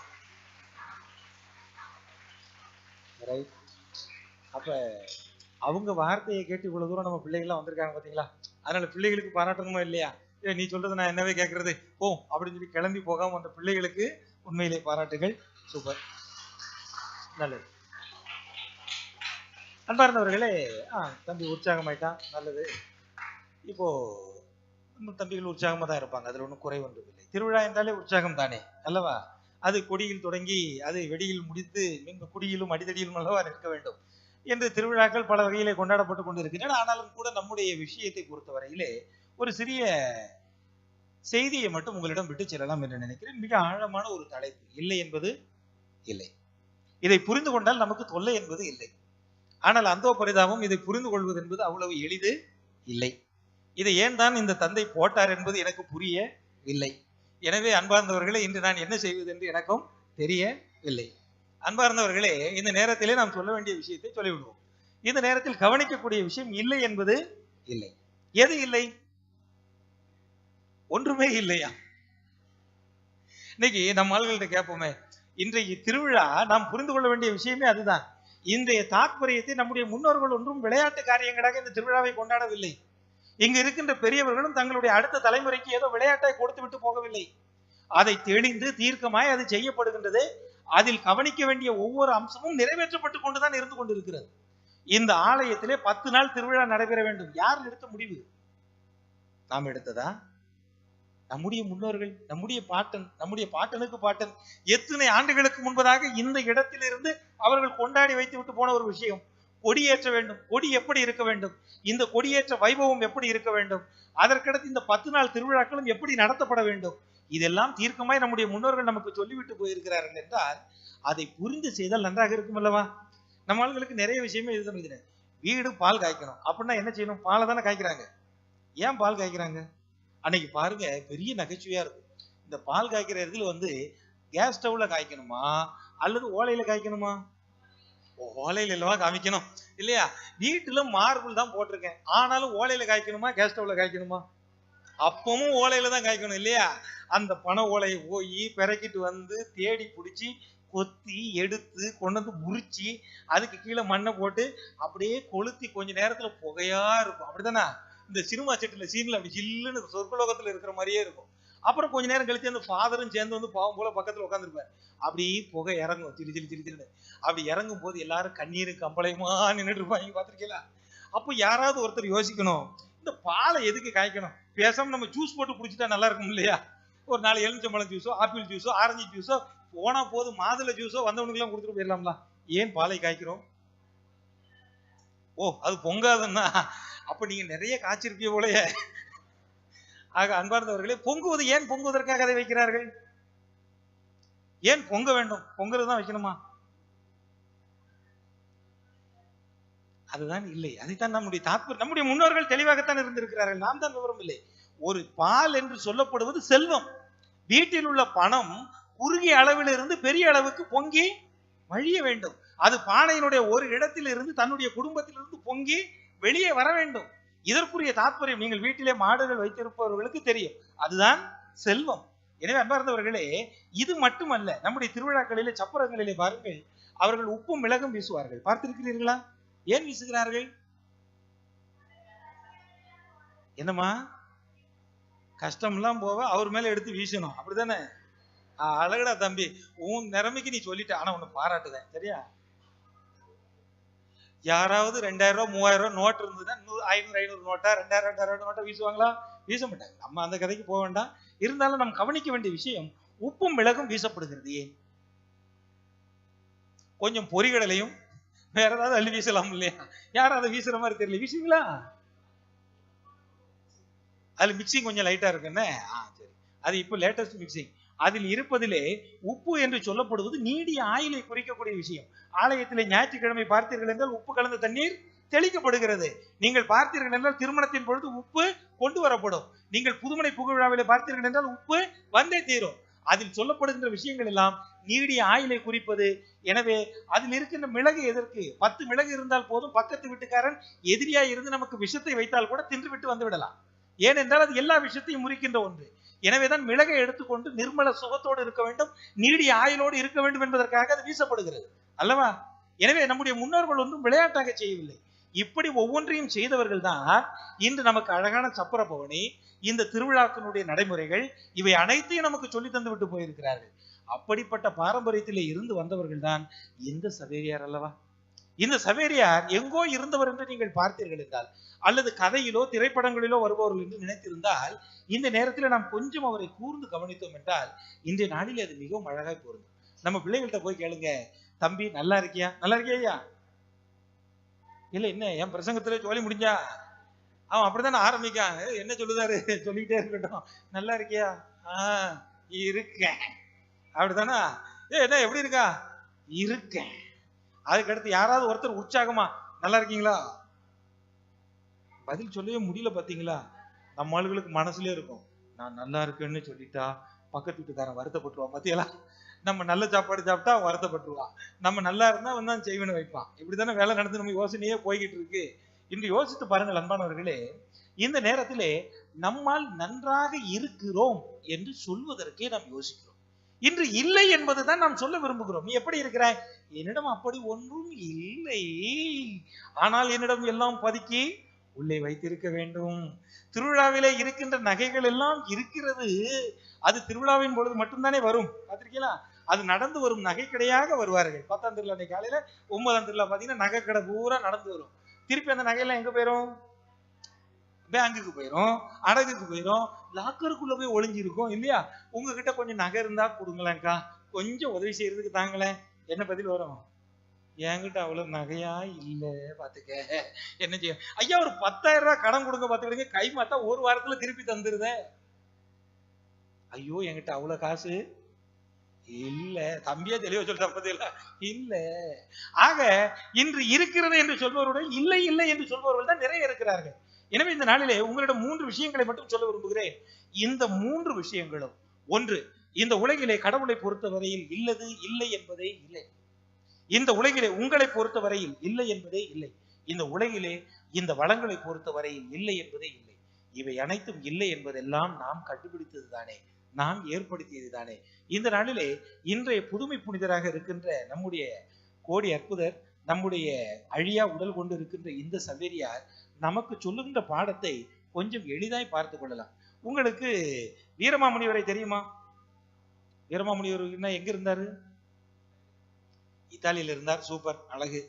ரைட். அப்ப அவங்க வார்த்தையை கேட்டு இவ்வளவு தூரம் நம்ம பிள்ளைகள்லாம் வந்திருக்காங்க பாத்தீங்களா? அதனால பிள்ளைகளுக்கு பாராட்டணுமா இல்லையா? நீ சொல்றது நான் என்னவே கேட்கறது, போ அப்படின்னு சொல்லி கிளம்பி போகாம வந்த பிள்ளைகளுக்கு உண்மையிலே பாராட்டுகள். சூப்பர், நல்லது. அன்பார்ந்தவர்களே, தம்பி உற்சாகமாயிட்டான், நல்லது. இப்போ நம்ம தம்பிகள் உற்சாகமா தான் இருப்பாங்க, அதுல ஒன்றும் குறை ஒன்றும் இல்லை. திருவிழா என்றாலே உற்சாகம் தானே அல்லவா? அது கொடியில் தொடங்கி அது வெடியில் முடித்து குடியிலும் அடித்தடியிலும் அல்லவா நிற்க வேண்டும் என்று திருவிழாக்கள் பல வகையிலே கொண்டாடப்பட்டு கொண்டிருக்கின்றன. ஆனாலும் கூட நம்முடைய விஷயத்தை பொறுத்தவரையிலே ஒரு சிறிய செய்தியை மட்டும் உங்களிடம் விட்டு செல்லலாம் என்று நினைக்கிறேன். மிக ஆழமான ஒரு தலைப்பு. இல்லை என்பது இல்லை. இதை புரிந்து கொண்டால் நமக்கு தொல்லை என்பது இல்லை. ஆனால் அந்தோ பரிதாபம், இதை புரிந்து கொள்வது என்பது அவ்வளவு எளிது இல்லை. இதை ஏன் தான் இந்த தந்தை போட்டார் என்பது எனக்கு புரியவில்லை. எனவே அன்பார்ந்தவர்களே, இன்று நான் என்ன செய்வது என்று எனக்கும் தெரியவில்லை. அன்பார்ந்தவர்களே, இந்த நேரத்திலே நாம் சொல்ல வேண்டிய விஷயத்தை சொல்லிவிடுவோம். இந்த நேரத்தில் கவனிக்கக்கூடிய விஷயம் இல்லை என்பது இல்லை. எது இல்லை? ஒன்றுமே இல்லையா? இன்னைக்கு நம்ம ஆள்கள்ட்ட கேட்போமே, இன்றைக்கு திருவிழா நாம் புரிந்து கொள்ள வேண்டிய விஷயமே அதுதான். இன்றைய தாற்பயத்தை நம்முடைய முன்னோர்கள் ஒன்றும் விளையாட்டு காரியங்களாக இந்த திருவிழாவை கொண்டாடவில்லை. இங்கு இருக்கின்ற பெரியவர்களும் தங்களுடைய அடுத்த தலைமுறைக்கு ஏதோ விளையாட்டை கொடுத்து விட்டு போகவில்லை. அதை தெளிந்து தீர்க்கமாய் அது செய்யப்படுகின்றது. அதில் கவனிக்க வேண்டிய ஒவ்வொரு அம்சமும் நிறைவேற்றப்பட்டு கொண்டுதான் இருந்து கொண்டிருக்கிறது. இந்த ஆலயத்திலே 10 நாள் திருவிழா நடைபெற வேண்டும். யார் எடுத்த முடிவு? நாம் எடுத்ததா? நம்முடைய முன்னோர்கள், நம்முடைய பாட்டன், நம்முடைய பாட்டனுக்கு பாட்டன் எத்தனை ஆண்டுகளுக்கு முன்பதாக இந்த இடத்திலிருந்து அவர்கள் கொண்டாடி வைத்து விட்டு போன ஒரு விஷயம். கொடியேற்ற வேண்டும். கொடி எப்படி இருக்க வேண்டும்? இந்த கொடியேற்ற வைபவம் எப்படி இருக்க வேண்டும்? அதற்கடுத்து இந்த 10 நாள் திருவிழாக்களும் எப்படி நடத்தப்பட வேண்டும்? இதெல்லாம் தீர்க்கமாய் நம்முடைய முன்னோர்கள் நமக்கு சொல்லிவிட்டு போயிருக்கிறார்கள் என்றால் அதை புரிந்து செய்தால் நன்றாக இருக்கும் அல்லவா? நம்ம ஆளுங்களுக்கு நிறைய விஷயமே இது. வீடு பால் காய்க்கணும் அப்படின்னா என்ன செய்யணும்? பாலை தானே காய்க்கிறாங்க. ஏன் பால் காய்க்கிறாங்க? அன்னைக்கு பாருங்க, பெரிய நகைச்சுவையா இருக்கும். இந்த பால் காய்க்கிற இடத்துல கேஸ் ஸ்டவ்ல காய்க்கணுமா அல்லது ஓலையில காய்க்கணுமா? ஓலையில இல்லவா காமிக்கணும் இல்லையா? வீட்டுல மார்பிள் தான் போட்டிருக்கேன், ஆனாலும் ஓலையில காய்க்கணுமா கேஸ் ஸ்டவ்ல காய்க்கணுமா? அப்பவும் ஓலையில தான் காய்க்கணும் இல்லையா? அந்த பனை ஓலையை போய் பிறக்கிட்டு வந்து தேடி பிடிச்சி கொத்தி எடுத்து கொண்டு வந்து முறிச்சு அதுக்கு கீழே மண்ணை போட்டு அப்படியே கொளுத்தி கொஞ்ச நேரத்துல புகையா இருக்கும். அப்படித்தானே? இந்த சினிமா செட்டுல சீன்ல அப்படி ஜில்லுன்னு சொர்க்கலோகத்துல இருக்கிற மாதிரியே இருக்கும். அப்புறம் கொஞ்ச நேரம் கழிச்சு அந்த ஃபாதரும் சேர்ந்து வந்து பாவம் போல பக்கத்துல உட்காந்துருப்பாரு. அப்படி புகை இறங்கும், சிலி சிலி சிலி சிலு. அப்படி இறங்கும் போது எல்லாரும் கண்ணீரு கம்பளையுமா நின்றுட்டு இருப்பாங்க. பாத்திருக்கீங்களா? அப்போ யாராவது ஒருத்தர் யோசிக்கணும், இந்த பாலை எதுக்கு காய்க்கணும்? பேசாம நம்ம ஜூஸ் போட்டு குடிச்சிட்டா நல்லா இருக்கும் இல்லையா? ஒரு 4 எலுமிச்சம்பழம் ஜூஸோ, ஆப்பிள் ஜூஸோ, ஆரஞ்சு ஜூஸோ, போனா போது மாதுளை ஜூஸோ வந்தவனுக்கு எல்லாம் கொடுத்துட்டு போயிடலாம்ல. ஏன் பாலை காய்க்கிறோம்? ஓ, அது பொங்காதுன்னா அப்ப நீங்க நிறைய காய்ச்சிருப்பீங்க போலயே. ஆக அன்பார்ந்தவர்களே, பொங்குவது ஏன் பொங்குவதற்காக அதை வைக்கிறார்கள்? ஏன் பொங்க வேண்டும்? பொங்குறதுதான் வைக்கணுமா? அதுதான் இல்லை. அதைத்தான் நம்முடைய தாற்பயம், நம்முடைய முன்னோர்கள் தெளிவாகத்தான் இருந்திருக்கிறார்கள். நாம் தான் விவரம் இல்லை. ஒரு பால் என்று சொல்லப்படுவது செல்வம். வீட்டில் உள்ள பணம் குறுகிய அளவில் இருந்து பெரிய அளவுக்கு பொங்கி வழிய வேண்டும். அது பானையினுடைய ஒரு இடத்தில் இருந்து தன்னுடைய குடும்பத்திலிருந்து பொங்கி வெளியே வர வேண்டும். இதற்குரிய தாற்பயம் நீங்கள் வீட்டிலே மாடுகள் வைத்திருப்பவர்களுக்கு தெரியும். அதுதான் செல்வம். எனவே அன்பார்ந்தவர்களே, இது மட்டுமல்ல, நம்முடைய திருவிழாக்களிலே சப்பரங்களிலே பாருங்கள், அவர்கள் உப்பும் மிளகும் வீசுவார்கள். பார்த்திருக்கிறீர்களா? ஏன் வீசுகிறார்கள்? என்னமா கஷ்டம்லாம் போவ அவர் மேல எடுத்து வீசணும், அப்படித்தானே? அழகடா தம்பி, உன் நிலைமைக்கு நீ சொல்லிட்ட, ஆனா உன்னை பாராட்டுதேன், சரியா? யாராவது 2000 ரூபாய் 3000 ரூபாய் நோட்டு இருந்ததுன்னா 500 நோட்டா 2000 நோட்டா வீசுவாங்களா? வீச மாட்டாங்க. நம்ம அந்த கதைக்கு போக வேண்டாம். இருந்தாலும் நம்ம கவனிக்க வேண்டிய விஷயம், உப்பும் மிளகும் வீசப்படுகிறது. ஏன்? கொஞ்சம் பொறிகடலையும் வேற ஏதாவது அள்ளி வீசலாம் இல்லையா? யாரும் அதை வீசுற மாதிரி தெரியல. வீசுங்களா? அதுல மிக்சிங் கொஞ்சம் லைட்டா இருக்குன்னு. சரி, அது இப்போ லேட்டஸ்ட் மிக்சிங். அதில் இருப்பதிலே உப்பு என்று சொல்லப்படுவது நீடிய ஆயுளை குறிக்கக்கூடிய விஷயம். ஆலயத்திலே ஞாயிற்றுக்கிழமை பார்த்தீர்கள் என்றால் உப்பு கலந்த தண்ணீர் தெளிக்கப்படுகிறது. நீங்கள் பார்த்தீர்கள் என்றால் திருமணத்தின் பொழுது உப்பு கொண்டு வரப்படும். நீங்கள் புதுமனை புகழ்விழாவிலே பார்த்தீர்கள் என்றால் உப்பு வந்தே தீரும். அதில் சொல்லப்படுகின்ற விஷயங்கள் எல்லாம் நீடிய ஆயுளை குறிப்பது. எனவே அதில் இருக்கின்ற மிளகு எதற்கு? 10 மிளகு இருந்தால் போதும், பக்கத்து வீட்டுக்காரன் எதிரியா இருந்து நமக்கு விஷத்தை வைத்தால் கூட தின்று விட்டு வந்து விடலாம். ஏனென்றால் அது எல்லா விஷயத்தையும் முறிக்கின்ற ஒன்று. எனவேதான் மிளகை எடுத்துக்கொண்டு நிர்மல சுகத்தோடு இருக்க வேண்டும், நீடிய ஆயுளோடு இருக்க வேண்டும் என்பதற்காக அது வீசப்படுகிறது அல்லவா? எனவே நம்முடைய முன்னோர்கள் ஒன்றும் விளையாட்டாக செய்யவில்லை. இப்படி ஒவ்வொன்றையும் செய்தவர்கள் தான் இன்று நமக்கு அழகான சப்பர பவனி, இந்த திருவிழாக்களுடைய நடைமுறைகள், இவை அனைத்தையும் நமக்கு சொல்லி தந்து விட்டு போயிருக்கிறார்கள். அப்படிப்பட்ட பாரம்பரியத்திலே இருந்து வந்தவர்கள் தான் இந்த சவேரியார் அல்லவா? இந்த சவேரியார் எங்கோ இருந்தவர் என்று நீங்கள் பார்த்தீர்கள் என்றால், அல்லது கதையிலோ திரைப்படங்களிலோ வருபவர்கள் என்று நினைத்திருந்தால், இந்த நேரத்தில் நாம் கொஞ்சம் அவரை கூர்ந்து கவனித்தோம் என்றால் இன்றைய நாளில் அது மிகவும் அழகாய் பொருந்தும். நம்ம பிள்ளைகள்கிட்ட போய் கேளுங்க, தம்பி நல்லா இருக்கியா? நல்லா இருக்கியா? இல்ல என்ன என் பிரசங்கத்துல ஜோலி முடிஞ்சா? அவன் அப்படித்தானே ஆரம்பிக்கான். என்ன சொல்லுதாரு? சொல்லிக்கிட்டே இருக்கட்டும். நல்லா இருக்கியா? இருக்கேன். அப்படித்தானா? என்ன எப்படி இருக்கா? இருக்கேன். அதுக்கடுத்து யாராவது ஒருத்தர் உற்சாகமா நல்லா இருக்கீங்களா? பதில் சொல்லவே முடியல. பாத்தீங்களா? நம்ம ஆளுகளுக்கு மனசுலயே இருக்கும், நான் நல்லா இருக்கேன்னு சொல்லிட்டா பக்கத்து வீட்டுக்காரன் வருத்தப்பட்டுருவான். மத்தியெல்லாம் நம்ம நல்ல சாப்பாடு சாப்பிட்டா அவன் வருத்தப்பட்டுருவான், நம்ம நல்லா இருந்தா அவன் தான் செய்வன வைப்பான். இப்படித்தானே வேலை நடந்து நம்ம யோசனையே போய்கிட்டு இருக்கு. இன்று யோசித்து பாருங்கள் அன்பானவர்களே, இந்த நேரத்திலே நம்மால் நன்றாக இருக்கிறோம் என்று சொல்வதற்கே நாம் யோசிக்கிறோம். இன்று இல்லை என்பதுதான் நாம் சொல்ல விரும்புகிறோம். நீ எப்படி இருக்கிறாய்? என்னிடம் அப்படி ஒன்றும் இல்லை, ஆனால் என்னிடம் எல்லாம் பதுக்கி உள்ளே வைத்திருக்க வேண்டும். திருவிழாவிலே இருக்கின்ற நகைகள் எல்லாம் இருக்கிறது, அது திருவிழாவின் பொழுது மட்டும்தானே வரும். பார்த்திருக்கீங்களா? அது நடந்து வரும் நகை கடையாக வருவார்கள். 10ஆம் திருவிழா அன்னைக்கு காலையில 9ஆம் திருவிழா பாத்தீங்கன்னா நகை கடை பூரா நடந்து வரும். திருப்பி அந்த நகையெல்லாம் எங்க போயிரும்? பேங்குக்கு போயிரும், அடகுக்கு போயிரும், லாக்கருக்குள்ள போய் ஒளிஞ்சிருக்கும் இல்லையா? உங்ககிட்ட கொஞ்சம் நகை இருந்தா கொடுங்களேன்க்கா, கொஞ்சம் உதவி செய்யறதுக்கு தாங்களேன். என்ன பதில் வரும்? என்கிட்ட அவ்வளவு நகையா இல்ல, பாத்துக்க என்ன செய்ய. ஐயா ஒரு 10,000 ரூபாய் கடன் கொடுங்க பாத்துக்கிடுங்க, கை மாத்தா ஒரு வாரத்துல திருப்பி தந்துருத. ஐயோ என்கிட்ட அவ்வளவு காசு இல்ல, தம்பியா தெளிவா சொல்ற பதில இல்ல. ஆக இன்று இருக்கிறது என்று சொல்பவருடன் இல்லை இல்லை என்று சொல்பவர்கள் தான் நிறைய இருக்கிறார்கள். எனவே இந்த நாளிலே உங்களிடம் 3 விஷயங்களை மட்டும் சொல்ல விரும்புகிறேன். இந்த 3 விஷயங்களும், ஒன்று, இந்த உலகிலே கடவுளை பொறுத்தவரையில் இல்லது இல்லை என்பதே இல்லை. இந்த உலகிலே உங்களை பொறுத்தவரையில் இல்லை என்பதே இல்லை. இந்த உலகிலே இந்த வளங்களை பொறுத்தவரையில் இல்லை என்பதே இல்லை. இவை அனைத்தும் இல்லை என்பதெல்லாம் நாம் கண்டுபிடித்தது தானே, நாம் ஏற்படுத்தியது தானே. இந்த நாளிலே இன்றைய புதுமை புனிதராக இருக்கின்ற நம்முடைய கோடி அற்புதர், நம்முடைய அழியா உடல் கொண்டு இருக்கின்ற இந்த சவேரியார் நமக்கு சொல்லுகின்ற பாடத்தை கொஞ்சம் எளிதாய் பார்த்து கொள்ளலாம். உங்களுக்கு வீரமாமுனிவரை தெரியுமா? வீரமாமுனிவர் எங்க இருந்தாரு? இத்தாலியில இருந்தார். சூப்பர், அழகு.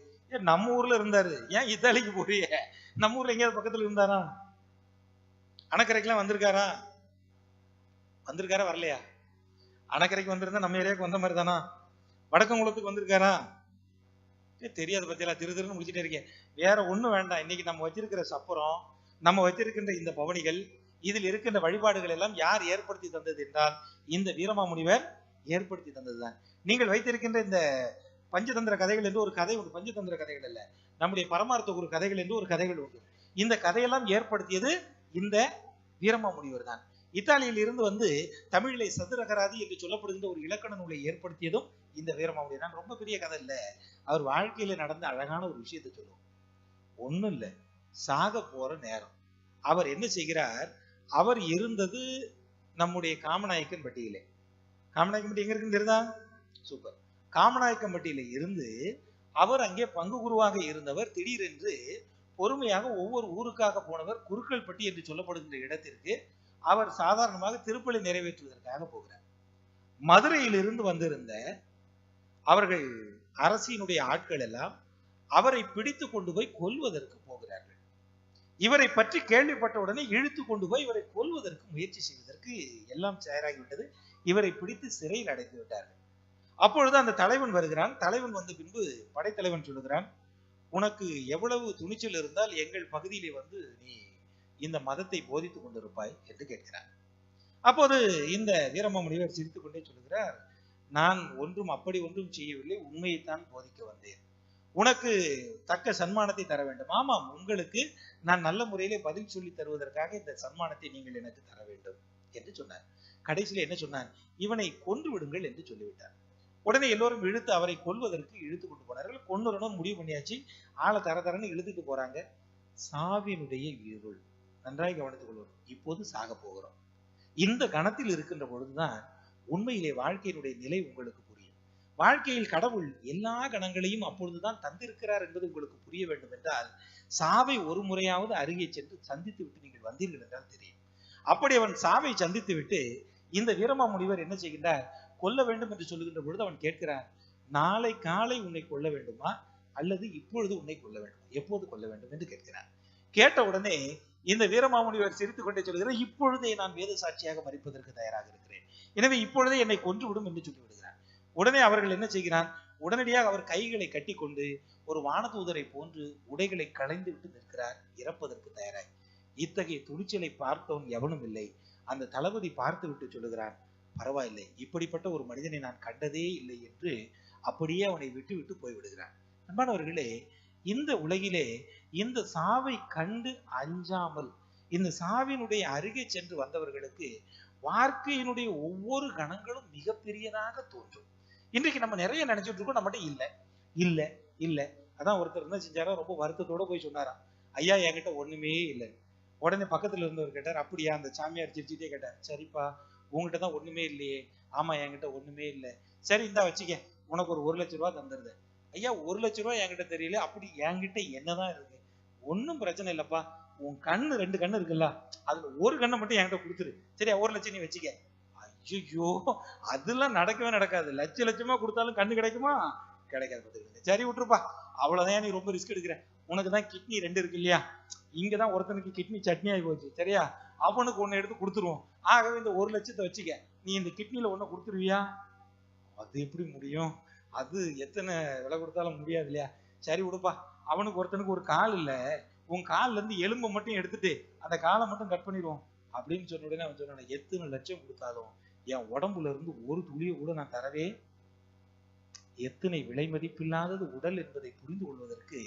நம்ம ஊர்ல இருந்தாரு, ஏன் இத்தாலிக்கு போறிய? நம்ம ஊர்ல எங்கேயாவது பக்கத்துல இருந்தாரா? அணக்கரைக்கெல்லாம் வந்திருக்காரா? வந்திருக்காரா வரலையா? அணக்கரைக்கு வந்திருந்தா நம்ம ஏரியாவுக்கு வந்த மாதிரி தானா? வடக்கங்குளத்துக்கு வந்திருக்காரா? தெரியாது பத்தியெல்லாம், திரு திருன்னு முடிச்சுட்டே இருக்கேன். வேற ஒண்ணும் வேண்டாம். இன்னைக்கு நம்ம வச்சிருக்கிற சப்பரம், நம்ம வச்சிருக்கின்ற இந்த பவனிகள், இதில் இருக்கின்ற வழிபாடுகள் எல்லாம் யார் ஏற்படுத்தி தந்தது என்றால் இந்த வீரமாமுனிவர் ஏற்படுத்தி தந்ததுதான். நீங்கள் வைத்திருக்கின்ற இந்த பஞ்சதந்திர கதைகள் என்று ஒரு கதை உண்டு. பஞ்சதந்திர கதைகள் அல்ல, நம்முடைய பரமார்த்த குரு கதைகள் என்று ஒரு கதைகள் உண்டு. இந்த கதையெல்லாம் ஏற்படுத்தியது இந்த வீரமாமுனிவர் தான். இத்தாலியில் இருந்து வந்து தமிழிலே சதுரகராதி என்று சொல்லப்படுகின்ற ஒரு இலக்கண நூலை ஏற்படுத்தியதும் இந்த வீரமாமுனிவர் தான். ரொம்ப பெரிய கதை இல்ல, அவர் வாழ்க்கையில நடந்த அழகான ஒரு விஷயத்தை சொல்லுவோம். ஒண்ணும் இல்ல, சாக போற நேரம் அவர் என்ன செய்கிறார்? அவர் இருந்தது நம்முடைய காமநாயக்கன்பட்டியிலே. காமநாயக்கன்பட்டி எங்க இருக்குன்னு தெரியுதா? சூப்பர். காமநாயக்கன்பட்டியில இருந்து அவர் அங்கே பங்கு குருவாக இருந்தவர் திடீரென்று பொறுமையாக ஒவ்வொரு ஊருக்காக போனவர் குருக்கள்பட்டி என்று சொல்லப்படுகின்ற இடத்திற்கு அவர் சாதாரணமாக திருப்பலி நிறைவேற்றுவதற்காக போகிறார். மதுரையிலிருந்து வந்திருந்த அவர்கள் அரசினுடைய ஆட்கள் எல்லாம் அவரை பிடித்து கொண்டு போய் கொல்வதற்கு போகிறார்கள். இவரை பற்றி கேள்விப்பட்ட உடனே இழுத்து கொண்டு போய் இவரை கொல்வதற்கு முயற்சி செய்வதற்கு எல்லாம் தயாராகிவிட்டது. இவரை பிடித்து சிறையில் அடைத்து விட்டார்கள். அப்பொழுது அந்த தலைவன் வருகிறான். தலைவன் வந்த பின்பு படைத்தலைவன் சொல்லுகிறான், உனக்கு எவ்வளவு துணிச்சல் இருந்தால் எங்கள் பகுதியிலே வந்து நீ இந்த மதத்தை போதித்துக் கொண்டிருப்பாய் என்று கேட்கிறார். அப்போது இந்த வீரமாமுனிவர் சிரித்துக் கொண்டே சொல்லுகிறார், நான் ஒன்றும் அப்படி ஒன்றும் செய்யவில்லை, உண்மையைத்தான் போதிக்க வந்தேன். உனக்கு தக்க சன்மானத்தை தர வேண்டும். ஆமாம், உங்களுக்கு நான் நல்ல முறையிலே பதில் சொல்லி தருவதற்காக இந்த சன்மானத்தை நீங்கள் எனக்கு தர வேண்டும் என்று சொன்னார். கடைசியில் என்ன சொன்னார்? இவனை கொன்று விடுங்கள் என்று சொல்லிவிட்டார். உடனே எல்லோரும் இழுத்து அவரை கொல்வதற்கு இழுத்து கொண்டு போனார்கள். கொன்னுறணும் முடிவு பண்ணியாச்சு. ஆளை தரன்னு இழுத்துட்டு போறாங்க. சாவினுடைய இருள், நன்றாய் கவனித்துக் கொள்வோம். இப்போது சாக போகிறோம். இந்த கணத்தில் இருக்கின்ற பொழுதுதான் உண்மையிலே வாழ்க்கையினுடைய நிலை உங்களுக்கு புரியும். வாழ்க்கையில் கடவுள் எல்லா கணங்களையும் அப்பொழுதுதான் தந்திருக்கிறார் என்பது உங்களுக்கு புரிய வேண்டும் என்றால் சாவை ஒரு முறையாவது அருகே சென்று சந்தித்து விட்டு நீங்கள் வந்தீர்கள் என்றால் தெரியும். அப்படி அவன் சாவை சந்தித்து விட்டு இந்த வீரமாமுனிவர் என்ன செய்கின்றார்? கொல்ல வேண்டும் என்று சொல்லுகின்ற பொழுது அவன் கேட்கிறான், நாளை காலை உன்னை கொல்ல வேண்டுமா அல்லது இப்பொழுது உன்னை கொல்ல வேண்டுமா, எப்போது கொல்ல வேண்டும் என்று கேட்கிறான். கேட்ட உடனே இந்த வீரமாமுனிவர் சிரித்துக் கொண்டே சொல்கிறார், இப்பொழுதே நான் வேத சாட்சியாக மறிப்பதற்கு தயாராக இருக்கிறேன், எனவே இப்பொழுதே என்னை கொன்றுவிடும் என்று சொல்லி விடுகிறார். உடனே அவர்கள் என்ன செய்கிறான்? உடனடியாக அவர் கைகளை கட்டி கொண்டு ஒரு வானதூதரை போன்று உடைகளை களைந்து விட்டு நிற்கிறார், இறப்பதற்கு தயாராய். இத்தகைய துணிச்சலை பார்த்தவன் எவனும் இல்லை. அந்த தளபதி பார்த்து விட்டு சொல்லுகிறான், பரவாயில்லை, இப்படிப்பட்ட ஒரு மனிதனை நான் கண்டதே இல்லை என்று அப்படியே அவனை விட்டு விட்டு போய்விடுகிறான். அன்பானவர்களே, இந்த உலகிலே இந்த சாவை கண்டு அஞ்சாமல் இந்த சாவினுடைய அருகே சென்று வந்தவர்களுக்கு வாழ்க்கையினுடைய ஒவ்வொரு கணங்களும் மிகப்பெரியதாக தோன்றும். இன்றைக்கு நம்ம நிறைய நினைச்சிட்டு இருக்கோம், நம்மகிட்ட இல்ல இல்ல இல்ல. அதான் ஒருத்தர் என்ன செஞ்சாரா, ரொம்ப வருத்தத்தோட போய் சொன்னாராம், ஐயா என்கிட்ட ஒண்ணுமே இல்லை. உடனே பக்கத்துல இருந்தவர் கேட்டார், அப்படியா? அந்த சாமியார் சிரிச்சுட்டே கேட்டார், சரிப்பா உங்ககிட்ட தான் ஒண்ணுமே இல்லையே. ஆமா என்கிட்ட ஒண்ணுமே இல்லை. சரி இந்தா வச்சுக்க, உனக்கு ஒரு 1 லட்சம் ரூபாய் தந்துருது. ஐயா 1 லட்சம் ரூபாய் என்கிட்ட தெரியல. அப்படி என்கிட்ட என்னதான் இருக்கு? ஒன்னும் பிரச்சனை இல்லப்பா, உன் கண்ணு 2 கண்ணு இருக்குல்ல, அதுல ஒரு கண்ணை மட்டும் என்கிட்ட கொடுத்துரு. சரியா 1 லட்சம் நீ வச்சுக்க. ஐயோ அதெல்லாம் நடக்கவே நடக்காது. லட்சமா கொடுத்தாலும் கண்ணு கிடைக்குமா? கிடைக்காது. சரி விட்டுருப்பா, அவ்வளவுதான், நீ ரொம்ப ரிஸ்க் எடுக்கிற. உனக்கு தான் கிட்னி 2 இருக்கு இல்லையா, இங்கதான் ஒருத்தனுக்கு கிட்னி சட்னி ஆகி போச்சு. சரியா அவனுக்கு 1 எடுத்து கொடுத்துருவோம். ஆகவே இந்த 1 லட்சத்தை வச்சுக்க, நீ இந்த கிட்னில 1 கொடுத்துருவியா? அது எப்படி முடியும்? அது எத்தனை விலை கொடுத்தாலும் முடியாது இல்லையா? சரி விடுப்பா, அவனுக்கு ஒருத்தனுக்கு ஒரு கால் இல்ல, உன் கால்ல இருந்து எலும்பை மட்டும் எடுத்துட்டு அந்த காலை மட்டும் கட் பண்ணிடுவோம் அப்படின்னு சொன்ன உடனே அவன் சொன்னான், எத்தனை லட்சம் கொடுத்தாலும் என் உடம்புல இருந்து ஒரு துளியை கூட நான் தரவே. எத்தனை விலை மதிப்பில்லாதது உடல் என்பதை புரிந்து கொள்வதற்கு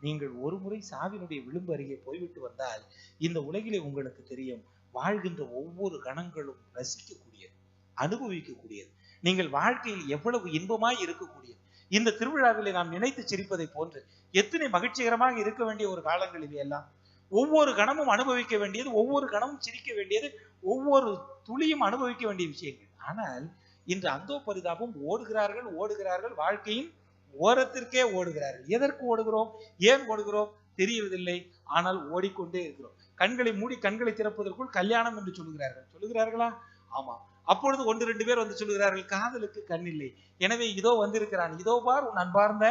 நீங்கள் ஒரு முறை சாவினுடைய விளிம்பு அருகே போய்விட்டு வந்தால் இந்த உலகிலே உங்களுக்கு தெரியும், வாழ்கின்ற ஒவ்வொரு கணங்களும் ரசிக்கக்கூடியது, அனுபவிக்கக்கூடியது. நீங்கள் வாழ்க்கையில் எவ்வளவு இன்பமாய் இருக்கக்கூடியது. இந்த திருவிழாவிலே நாம் நினைத்து சிரிப்பதை போன்று எத்தனை மகிழ்ச்சிகரமாக இருக்க வேண்டிய ஒரு காலங்கள் இவையெல்லாம். ஒவ்வொரு கணமும் அனுபவிக்க வேண்டியது, ஒவ்வொரு கணமும் சிரிக்க வேண்டியது, ஒவ்வொரு துளியும் அனுபவிக்க வேண்டிய விஷயங்கள். ஆனால் இன்று அந்தோ பரிதாபம், ஓடுகிறார்கள் வாழ்க்கையின் ஓரத்திற்கே ஓடுகிறார்கள். எதற்கு ஓடுகிறோம், ஏன் ஓடுகிறோம் தெரியவதில்லை. ஆனால் ஓடிக்கொண்டே இருக்கிறோம். கண்களை மூடி கண்களை திறப்பதற்குள் கல்யாணம் என்று சொல்லுகிறார்களா? ஆமா. அப்பொழுது 1-2 பேர் வந்து சொல்லுகிறார்கள், காதலுக்கு கண் இல்லை, எனவே இதோ வந்திருக்கிறான், இதோ பார் உன் அன்பார்ந்த